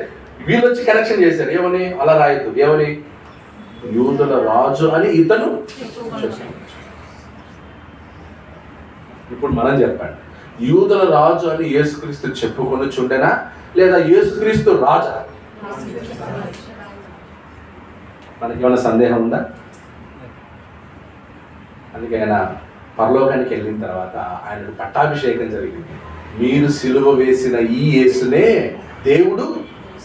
వీళ్ళు వచ్చి కనెక్షన్ చేశారు. ఏమని? అలా రాయద్దు. ఏమని? యూదుల రాజు అని ఇతను. ఇప్పుడు మనం చెప్పండి, యూదుల రాజు అని యేసుక్రీస్తు చెప్పుకొనుచుండెనా లేదా యేసుక్రీస్తు రాజా? మనకి ఏమైనా సందేహం ఉందా? అందుకే ఆయన పరలోకానికి వెళ్ళిన తర్వాత ఆయనకు పట్టాభిషేకం జరిగింది. మీరు సిలువ వేసిన ఈ యేసునే దేవుడు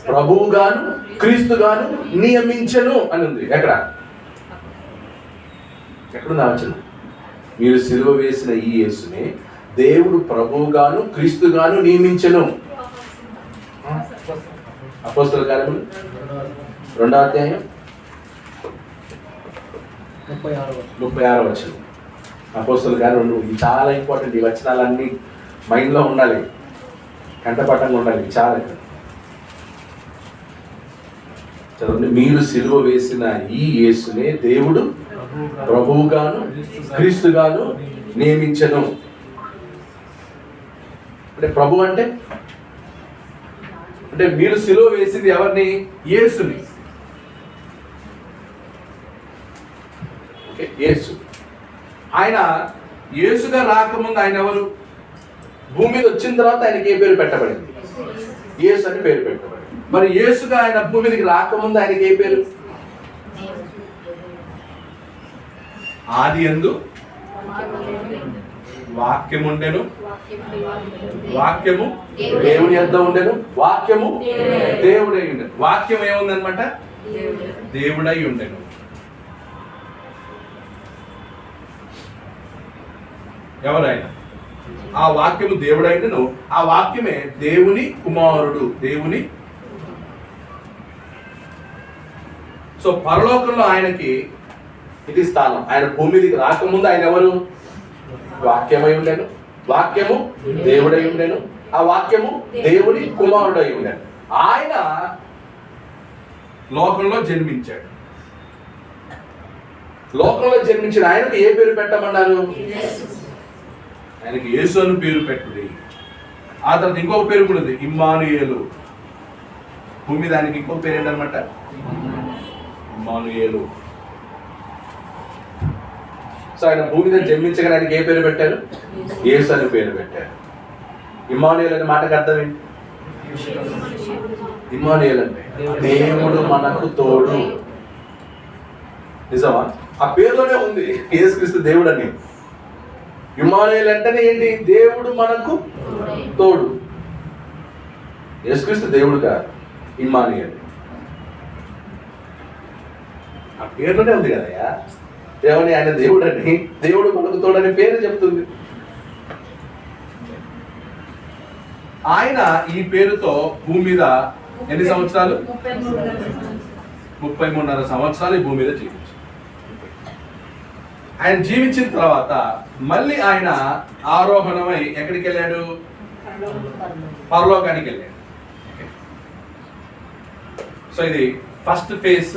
ప్రభువుగాను క్రీస్తుగాను నియమించెను అని ఉంది. ఎక్కడుందా వచనం? మీరు సిలువ వేసిన ఈ యేసునే దేవుడు ప్రభువుగాను క్రీస్తుగాను నియమించెను. అపోస్తల కార్యములు 2వ అధ్యాయం 36వ వచనం. అపోస్తల కార్యములు. ఇది చాలా ఇంపార్టెంట్. ఈ వచనాలన్నీ మైండ్లో ఉండాలి, కంఠపటంగా ఉండాలి. చాలా చదవండి. మీరు సిలువ వేసిన ఈ యేసునే దేవుడు ప్రభువుగాను క్రీస్తుగాను నియమించెను. అంటే ప్రభు అంటే మీరు సిలువ వేసింది ఎవరిని? యేసుని. యేసు. ఆయన యేసుగా రాకముందు ఆయన ఎవరు? భూమి మీద వచ్చిన తర్వాత ఆయనకి ఏ పేరు పెట్టబడింది? యేసు అని పేరు పెట్టబడింది. మరి యేసుగా ఆయన భూమి మీదకి రాకముందు ఆయనకి ఏ పేరు? ఆదియందు వాక్యము ఉండెను, వాక్యము దేవుని యొద్ద ఉండెను, వాక్యము దేవుడై ఉండెను. వాక్యం ఏముందనమాట? దేవుడై ఉండెను. ఎవరైనా ఆ వాక్యము దేవుడైనను, ఆ వాక్యమే దేవుని కుమారుడు. దేవుని. సో పరలోకంలో ఆయనకి ఇది స్థానం. ఆయన భూమి మీదకి రాకముందు ఆయన ఎవరు? వాక్యమై ఉండెను, వాక్యము దేవుడై ఉండెను, ఆ వాక్యము దేవుని కుమారుడై ఉండెను. ఆయన లోకంలో జన్మించాడు. లోకంలో జన్మించిన ఆయనకు ఏ పేరు పెట్టమన్నారు? ఆయనకి యేసు అని పేరు పెట్టుది. ఆ తర్వాత ఇంకొక పేరు కూడా ఉంది, ఇమ్మానుయేలు. భూమి మీద ఆయనకి ఇంకొక పేరు ఏంటనమాట? ఇమ్మానుయేలు. సో ఆయన భూమి మీద జన్మించగానే ఆయనకి ఏ పేరు పెట్టారు? యేసు అని పేరు పెట్టారు. ఇమ్మానుయేలు అనే మాటకు అర్థం ఏంటి? ఇమ్మానుయేలు అంటే దేవుడు మనకు తోడు. నిజమా? ఆ పేరులోనే ఉంది యేసుక్రీస్తు దేవుడు అని. ఇమ్మానుయేలు అంటేనే ఏంటి? దేవుడు మనకు తోడు. యేసుక్రీస్తు దేవుడు కాదు, ఇమ్మానుయేలు. ఆ పేర్లోనే ఉంది కదయ్యా, దేవుని ఆయన దేవుడు అని, దేవుడు మనకు తోడని పేరు చెప్తుంది. ఆయన ఈ పేరుతో భూమి మీద ఎన్ని సంవత్సరాలు? 33.5 సంవత్సరాలు ఈ భూమి మీద జీవించారు. ఆయన జీవించిన తర్వాత మళ్ళీ ఆయన ఆరోహణమై ఎక్కడికి వెళ్ళాడు? పరలోకానికి వెళ్ళాడు. సో ఇది ఫస్ట్ ఫేజ్,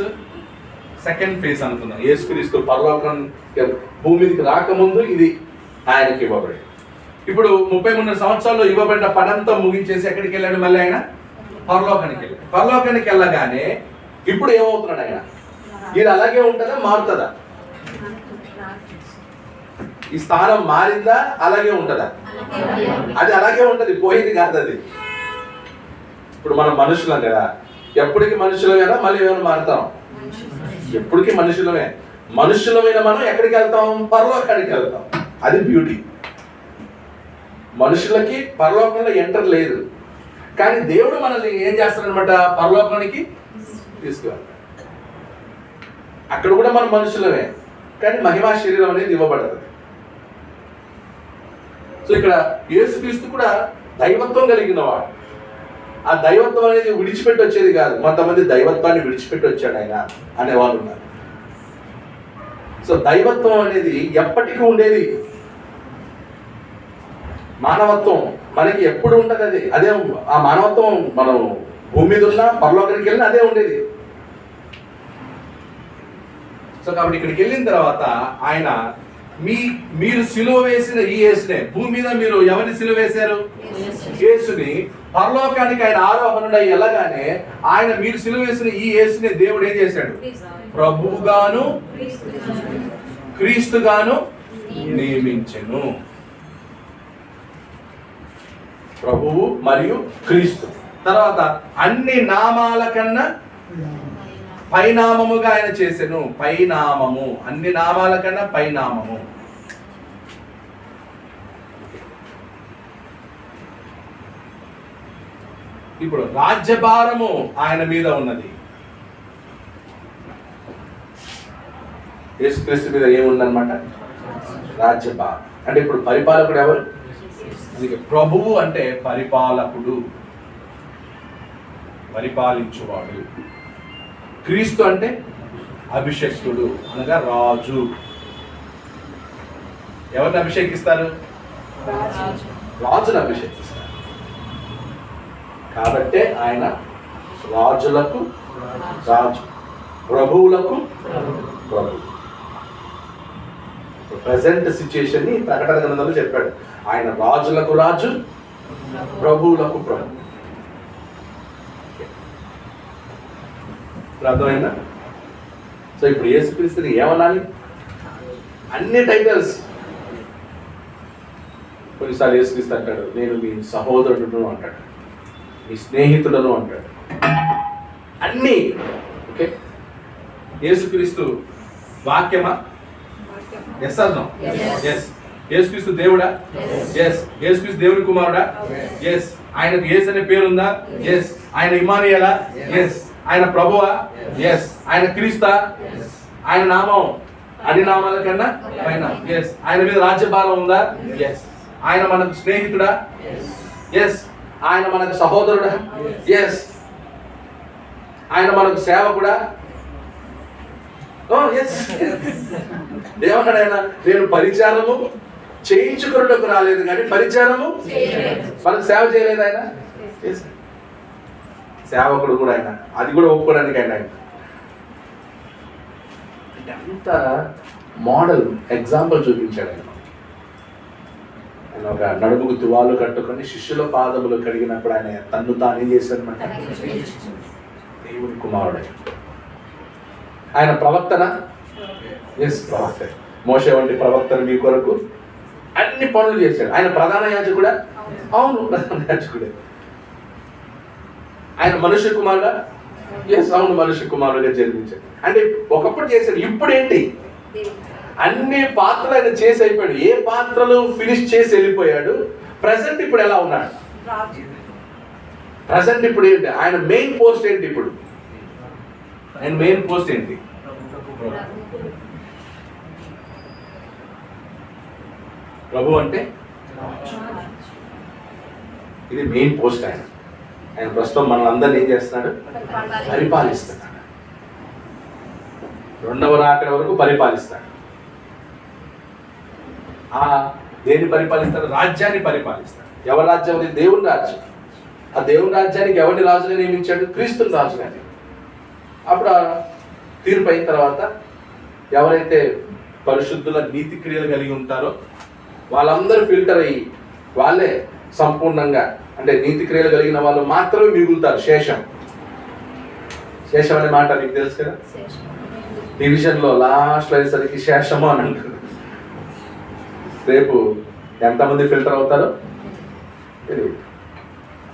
సెకండ్ ఫేజ్ అనుకుందాం. యేసుక్రీస్తు పరలోకం భూమి మీదకి రాకముందు ఇది ఆయనకి ఇవ్వబడి, ఇప్పుడు 33 సంవత్సరాల్లో ఇవ్వబడిన పనంతా ముగించేసి ఎక్కడికి వెళ్ళాడు? మళ్ళీ ఆయన పరలోకానికి వెళ్ళాడు. పరలోకానికి వెళ్ళగానే ఇప్పుడు ఏమవుతున్నాడు ఆయన? ఇది అలాగే ఉంటుందా, మారుతుందా? ఈ స్థానం మారిందా, అలాగే ఉంటుందా? అది అలాగే ఉంటది, పోయింది కాదు అది. ఇప్పుడు మనం మనుషులం కదా, ఎప్పటికీ మనుషులం కదా, మళ్ళీ ఏమైనా మారుతాం? ఎప్పటికీ మనుషులమే. మనుషులమైన మనం ఎక్కడికి వెళ్తాం? పరలోకానికి వెళ్తాం. అది బ్యూటీ. మనుషులకి పరలోకంలో ఎంటర్ లేదు, కానీ దేవుడు మనల్ని ఏం చేస్తాడనమాట? పరలోకానికి తీసుకువెళ్తాడు. అక్కడ కూడా మనం మనుషులమే, కానీ మహిమా శరీరం అనేది ఇవ్వబడుతుంది. సో ఇక్కడ యేసుక్రీస్తు కూడా దైవత్వం కలిగిన వాడు. ఆ దైవత్వం అనేది విడిచిపెట్టి వచ్చేది కాదు. కొంతమంది దైవత్వాన్ని విడిచిపెట్టి వచ్చాడు ఆయన అనేవాళ్ళు ఉన్నారు. సో దైవత్వం అనేది ఎప్పటికీ ఉండేది. మానవత్వం మనకి ఎప్పుడు ఉంటుంది, అది అదే. ఆ మానవత్వం మనం భూమి మీద ఉన్నా, పరలోకానికి వెళ్ళినా అదే ఉండేది. సో కాబట్టి ఇక్కడికి వెళ్ళిన తర్వాత ఆయన మీరు సిలువ వేసిన ఈ యేసునే, భూమి మీద మీరు ఎవరిని సిలువ వేశారు? యేసుని. పరలోకానికి ఆయన ఆరోహణుడై వెళ్ళగానే ఆయన మీరు సిలువ వేసిన ఈ యేసుని దేవుడు ఏం చేశాడు? ప్రభువుగాను క్రీస్తుగాను నియమించెను. ప్రభువు మరియు క్రీస్తు. తర్వాత అన్ని నామాల కన్నా పైనామముగా ఆయన చేసెను. పైనామము, అన్ని నామాల కన్నా పైనామము. ఇప్పుడు రాజ్యభారము ఆయన మీద ఉన్నది. యేసుక్రీస్తు మీద ఏముందన్నమాట? రాజ్యభారం. అంటే ఇప్పుడు పరిపాలకుడు ఎవరు? అందుకే ప్రభువు అంటే పరిపాలకుడు, పరిపాలించువాడు. క్రీస్తు అంటే అభిషేక్తుడు, అనగా రాజు. ఎవరిని అభిషేకిస్తారు? రాజును అభిషేకిస్తారు. కాబట్టే ఆయన రాజులకు రాజు, ప్రభువులకు ప్రభు. ప్రజెంట్ సిచ్యుయేషన్ ని ప్రకటన గ్రంథంలో చెప్పాడు. ఆయన రాజులకు రాజు, ప్రభువులకు ప్రభు. అర్థమైందా? సో ఇప్పుడు యేసుక్రీస్తుని ఏమనాలి? అన్ని టైటిల్స్. కొన్నిసార్లు యేసుక్రీస్తు అంటాడు, నేను మీ సహోదరుడును అంటాడు, మీ స్నేహితులను అంటాడు. అన్నీ ఓకే. యేసుక్రీస్తు వాక్యమా? Yes or no? ఎస్. యేసుక్రీస్తు దేవుడా? ఎస్. యేసుక్రీస్తు దేవుని కుమారుడా? ఎస్. ఆయనకు యేసు అనే పేరుందా? ఎస్. ఆయన ఇమ్మానుయేలా? ఎస్. ఆయన ప్రభువా? ఎస్. ఆయన క్రీస్తా? ఆయన నామం అన్ని నామాల కన్నా పైన. ఎస్. ఆయన మీద రాజ్యభారం ఉందా? ఎస్. ఆయన మనకు స్నేహితుడా? ఎస్. ఆయన మనకు సహోదరుడా? ఎస్. ఆయన మనకు సేవకుడా? ఎస్. ఏమన్నాడు ఆయన? నేను పరిచారము చేయించుకున్నట్టుకు రాలేదు, కానీ పరిచారము మనకు సేవ చేయలేదు ఆయన. సేవకుడు కూడా ఆయన, అది కూడా ఒప్పుకోవడానికి ఆయన. అంటే అంత మోడల్ ఎగ్జాంపుల్ చూపించాడు ఆయన. ఆయన ఒక నడుముకు తువాలు కట్టుకొని శిష్యుల పాదములు కడిగినప్పుడు ఆయన తన్ను తానేం చేశాడనమాట? దేవుని కుమారుడు. ఆయన ప్రవక్తన? ఎస్, ప్రవక్త. మోషే వంటి ప్రవక్తను మీ కొరకు అన్ని పనులు చేశాడు. ఆయన ప్రధాన యాజకుడా? అవును, ప్రధాన యాజకుడే. ఆయన మనుష్య కుమారుడా? ఎస్, అవును, మనుష్య కుమారుడుగా జన్మించాడు. అంటే ఒకప్పుడు చేశాడు, ఇప్పుడు ఏంటి? అన్ని పాత్రలు ఆయన చేసి అయిపోయాడు. ఏ పాత్రలు ఫినిష్ చేసి వెళ్ళిపోయాడు. ప్రెసెంట్ ఇప్పుడు ఎలా ఉన్నాడు? ప్రజెంట్ ఇప్పుడు ఏంటి ఆయన మెయిన్ పోస్ట్ ఏంటి? ఇప్పుడు ఆయన మెయిన్ పోస్ట్ ఏంటి? ప్రభు అంటే ఇది మెయిన్ పోస్ట్. ఆయన ప్రస్తుతం మనల్ని ఏం చేస్తున్నాడు? పరిపాలిస్తున్నాడు. రెండవ రాకడ వరకు పరిపాలిస్తాడు. దేన్ని పరిపాలిస్తాడు? రాజ్యాన్ని పరిపాలిస్తాడు. ఎవరి రాజ్యం? అది దేవుని రాజ్యం. ఆ దేవుని రాజ్యానికి ఎవరిని రాజుగా నియమించాడు? క్రీస్తుని రాజుగా. అప్పుడు ఆ తీర్పు అయిన తర్వాత ఎవరైతే పరిశుద్ధుల నీతి క్రియలు కలిగి ఉంటారో వాళ్ళందరూ ఫిల్టర్ అయ్యి వాళ్ళే సంపూర్ణంగా, అంటే నీతి క్రియలు కలిగిన వాళ్ళు మాత్రమే మిగులుతారు. శేషం అనే మాట మీకు తెలుసు కదా, డివిజన్లో లాస్ట్ అయ్యేసరికి శేషము అని అంటారు. రేపు ఎంతమంది ఫిల్టర్ అవుతారో తెలియదు.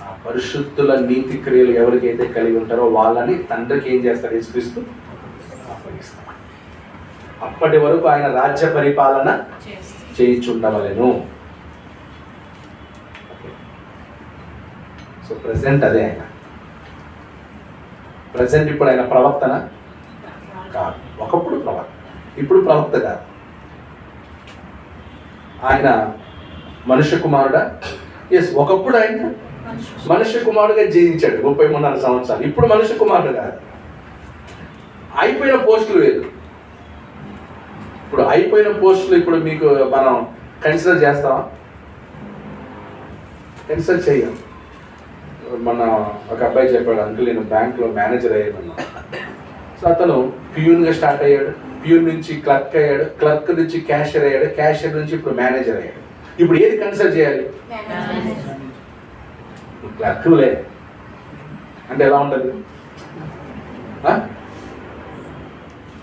ఆ పరిశుద్ధుల నీతి క్రియలు ఎవరికైతే కలిగి ఉంటారో వాళ్ళని తండ్రికి ఏం చేస్తారు? యేసుక్రీస్తు అప్పగిస్తారు. అప్పటి వరకు ఆయన రాజ్య పరిపాలన చేయించుండవలెను. సో ప్రెసెంట్ అదే ఆయన. ప్రెసెంట్ ఇప్పుడు ఆయన ప్రవక్తన కాదు, ఒకప్పుడు ప్రవక్త, ఇప్పుడు ప్రవక్త కాదు. ఆయన మనుష్య కుమారుడా? ఎస్, ఒకప్పుడు ఆయన మనుష్య కుమారుడుగా జీవించాడు 33 సంవత్సరాలు. ఇప్పుడు మనుష్య కుమారుడు కాదు. అయిపోయిన పోస్టులు వేరు. ఇప్పుడు అయిపోయిన పోస్టులు ఇప్పుడు మీకు మనం కన్సిడర్ చేస్తామా? కన్సిడర్ చెయ్యం. మన ఒక అబ్బాయి చెప్పాడు, అంకుల్ నేను బ్యాంక్లో మేనేజర్ అయ్యాను. సో అతను ప్యూన్గా స్టార్ట్ అయ్యాడు, ప్యూన్ నుంచి క్లర్క్ అయ్యాడు, క్లర్క్ నుంచి క్యాషియర్ అయ్యాడు, క్యాషియర్ నుంచి ఇప్పుడు మేనేజర్ అయ్యాడు. ఇప్పుడు ఏది కన్సిడర్ చేయాలి? క్లర్క్లే అంటే ఎలా ఉంటుంది?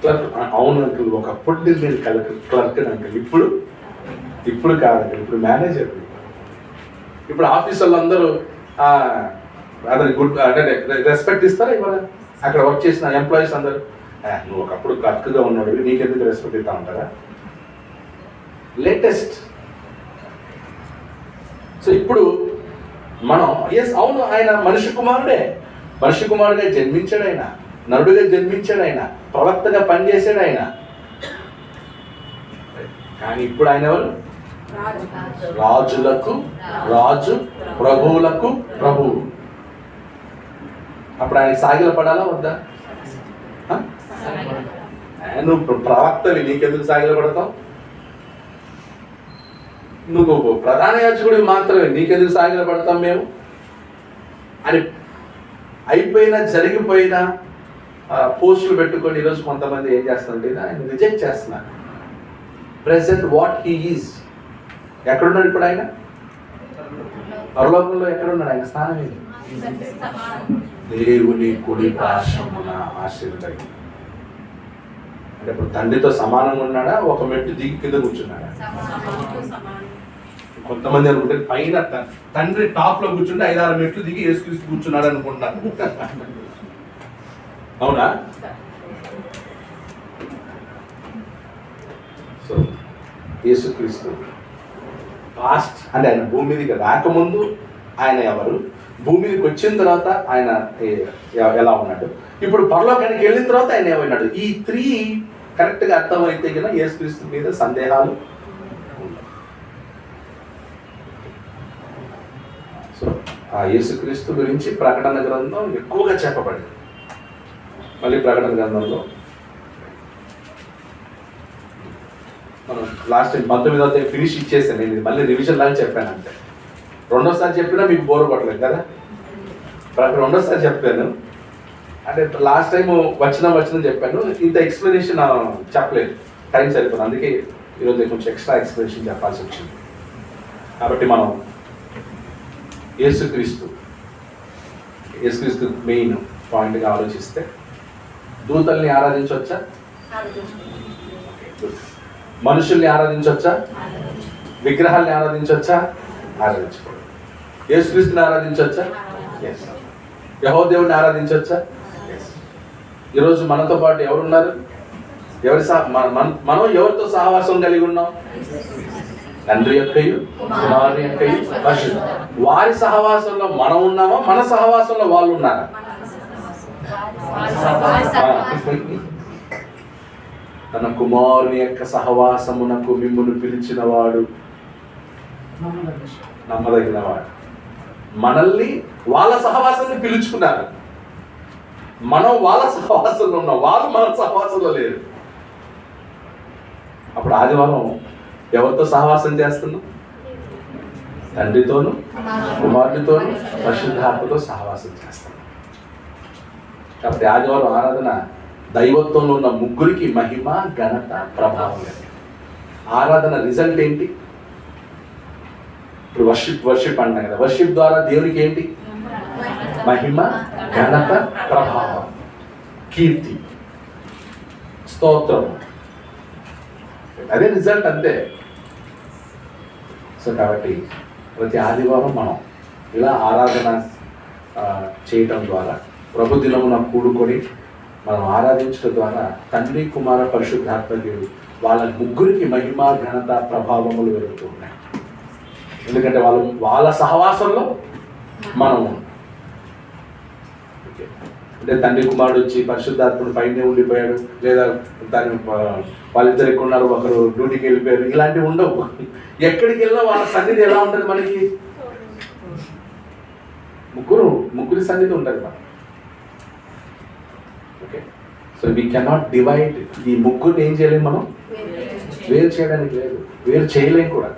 క్లర్క్ అవును అంకుల్, ఒకప్పుడు నేను క్లర్క్ అంకుల్, ఇప్పుడు కాదండి, ఇప్పుడు మేనేజర్. ఇప్పుడు ఆఫీస్ వాళ్ళందరూ అతనికి గుడ్ అంటే రెస్పెక్ట్ ఇస్తారా ఇవ్వరా? అక్కడ వర్క్ చేసిన ఎంప్లాయీస్ అందరూ నువ్వు ఒకప్పుడు క్లర్క్గా ఉన్నాడు, నీకెందుకు రెస్పెక్ట్ ఇస్తా ఉంటారా? లేటెస్ట్. సో ఇప్పుడు మనం ఎస్ అవును, ఆయన మనిషి కుమారుడే, మనిషి కుమారుడుగా జన్మించాడు ఆయన, నరుడుగా జన్మించాడు ఆయన, ప్రవక్తగా పనిచేశాడు ఆయన. కానీ ఇప్పుడు ఆయన ఎవరు? రాజులకు రాజు, ప్రభువులకు ప్రభువు. అప్పుడు ఆయన సాగిల పడాలా వద్దా? నువ్వు ప్రవక్తవి, నీకెందుకు సాగిల పడతావు? నువ్వు ప్రధాన యాజకుడివి మాత్రమే, నీకెందుకు సాగిల పడతాం మేము అని అయిపోయిన జరిగిపోయిన పోస్టులు పెట్టుకొని ఈరోజు కొంతమంది ఏం చేస్తున్నారంటే ఆయన రిజెక్ట్ చేస్తున్నారు. Present what he is. ఎక్కడున్నాడు ఇప్పుడు ఆయన? పరలోకంలో ఎక్కడున్నాడు? ఆయన స్థానం ఏంటి? దేవుని కుడి పార్శ్వమున ఆశీర్వదై. అంటే ఇప్పుడు తండ్రితో సమానంగా ఉన్నాడా? ఒక మెట్టు దిగి కింద కూర్చున్నాడా? కొంతమంది అనుకుంటే పైన తండ్రి టాప్ లో కూర్చుంటే 5-6 మెట్లు దిగి యేసుక్రీస్తు కూర్చున్నాడు అనుకుంటున్నారు. అవునా? సో యేసుక్రీస్తు పాస్ట్ అంటే ఆయన భూమి మీదకి రాకముందు ఆయన ఎవరు, భూమి మీదకి వచ్చిన తర్వాత ఆయన ఎలా ఉన్నాడు, ఇప్పుడు పరలోకానికి వెళ్ళిన తర్వాత ఆయన ఏమన్నాడు, ఈ 3 కరెక్ట్గా అర్థమైతే కనుక యేసుక్రీస్తు మీద సందేహాలు. సో ఆ యేసుక్రీస్తు గురించి ప్రకటన గ్రంథం ఎక్కువగా చెప్పబడింది. మళ్ళీ ప్రకటన గ్రంథంలో మనం లాస్ట్ టైం 19వ ఫినిష్ ఇచ్చేసాను. నేను మళ్ళీ రివిజన్ లాగా చెప్పాను అంతే. రెండోసారి చెప్పినా మీకు బోర్ కొట్టలేదు కదా, రెండోసారి చెప్పాను. అంటే లాస్ట్ టైం వచ్చిన చెప్పాను, ఇంత ఎక్స్ప్లెనేషన్ చెప్పలేదు, టైం సరిపోదు. అందుకే ఈరోజు కొంచెం ఎక్స్ట్రా ఎక్స్ప్లెనేషన్ చెప్పాల్సి వచ్చింది. కాబట్టి మనం యేసుక్రీస్తు మెయిన్ పాయింట్గా ఆలోచిస్తే దూతల్ని ఆరాధించవచ్చా? మనుషుల్ని ఆరాధించవచ్చా? విగ్రహాల్ని ఆరాధించవచ్చా? ఆరాధించకూడదు. యేసుక్రీస్తుని ఆరాధించవచ్చా? ఎస్. యెహోవా దేవుడిని ఆరాధించవచ్చా? ఎస్. ఈరోజు మనతో పాటు ఎవరున్నారు? మనం ఎవరితో సహవాసం కలిగి ఉన్నాం? తండ్రి యొక్కయు కుమారుని యొక్కయు పరిశుద్ధ. వారి సహవాసంలో మనం ఉన్నామా, మన సహవాసంలో వాళ్ళు ఉన్నారా? తన కుమారుని యొక్క సహవాసమునకు మిమ్మును పిలిచిన వాడు నమ్మదగిన వాడు. మనల్ని వాళ్ళ సహవాసాన్ని పిలుచుకున్నారు, మనం వాళ్ళ సహవాసంలో ఉన్నాం, వాళ్ళు మన సహవాసంలో లేరు. అప్పుడు ఆదివారం ఎవరితో సహవాసం చేస్తున్నాం? తండ్రితోను కుమారుడితోను పరిశుద్ధాత్మతో సహవాసం చేస్తాం. కాబట్టి ఆదివారం ఆరాధన దైవత్వంలో ఉన్న ముగ్గురికి మహిమ, ఘనత, ప్రభావం. ఆరాధన రిజల్ట్ ఏంటి? ఇప్పుడు వర్షిప్ అంటాం కదా, వర్షిప్ ద్వారా దేవునికి ఏంటి? మహిమ, ఘనత, ప్రభావం, కీర్తి, స్తోత్రం. అదే రిజల్ట్ అంతే. సో కాబట్టి ప్రతి ఆదివారం మనం ఇలా ఆరాధన చేయటం ద్వారా, ప్రభు దినమున కూడుకొని మనం ఆరాధించడం ద్వారా తండ్రి, కుమార, పరిశుద్ధాత్మ దేవుడు వాళ్ళ ముగ్గురికి మహిమ, ఘనత, ప్రభావములు వెలుగుతూ ఉన్నాయి. ఎందుకంటే వాళ్ళ సహవాసంలో మనం అంటే తండ్రి కుమారుడు వచ్చి పరిశుద్ధాత్ముడు పైనే ఉండిపోయాడు, లేదా దాని వాళ్ళిద్దరు ఎక్కువ ఉన్నారు, ఒకరు డ్యూటీకి వెళ్ళిపోయారు, ఇలాంటివి ఉండవు. ఎక్కడికి వెళ్ళినా వాళ్ళ సన్నిధి ఎలా ఉంటుంది మనకి? ముగ్గురి సన్నిధి ఉంటుంది మనకి. Okay, so we cannot divide. ఈ ముగ్గురిని ఏం చేయలేము మనం? వేరు చేయడానికి లేదు, వేరు చేయలేం కూడా,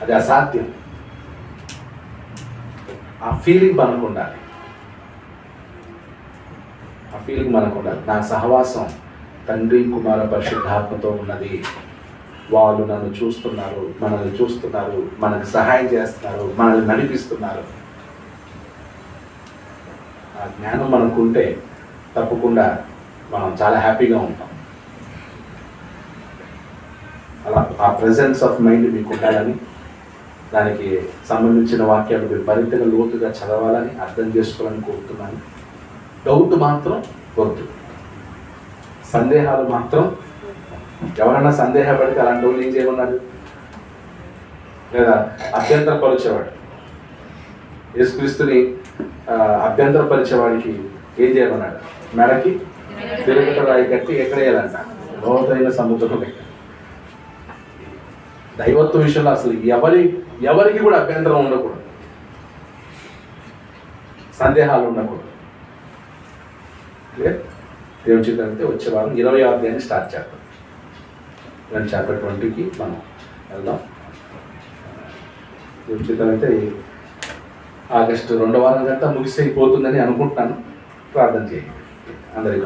అది అసాధ్యం. ఆ ఫీలింగ్ మనకు ఉండాలి, ఆ ఫీలింగ్ మనకు ఉండాలి. నా సహవాసం తండ్రి, కుమార, పరిశుద్ధాత్మతో ఉన్నది. వాళ్ళు నన్ను చూస్తున్నారు, మనల్ని చూస్తున్నారు, మనకు సహాయం చేస్తున్నారు, మనల్ని నడిపిస్తున్నారు. ఆ జ్ఞానం మనకుంటే తప్పకుండా మనం చాలా హ్యాపీగా ఉంటాం. అలా ఆ ప్రెజెన్స్ ఆఫ్ మైండ్ మీకు ఉండాలని, దానికి సంబంధించిన వాక్యాలు మీరు మరింతగా లోతుగా చదవాలని, అర్థం చేసుకోవాలని కోరుతున్నాను. డౌట్ మాత్రం వద్దు, సందేహాలు మాత్రం, ఎవరైనా సందేహపడితే అలాంటి వాళ్ళు ఏం చేయమన్నాడు? లేదా అభ్యంతరపరిచేవాడు, యేసుక్రీస్తుని అభ్యంతరపరిచేవాడికి ఏం చేయమన్నాడు? మెడకి తిరగట రాయి కట్టి ఎక్కడేయాలంట? లోతైన సముద్రం దగ్గర. దైవత్వ విషయంలో అసలు ఎవరికి కూడా అభ్యంతరం ఉండకూడదు, సందేహాలు ఉండకూడదు. దేవుని చిత్తం అయితే వచ్చే వారం 20వ అధ్యాయాన్ని స్టార్ట్ చేద్దాం. చాప్టర్ 20కి మనం వెళ్దాం. దేవుని చిత్తం అయితే ఆగస్టు 2వ వారం కంతా ముగిసిపోతుందని అనుకుంటున్నాను. ప్రార్థన చేయండి. అందరికీ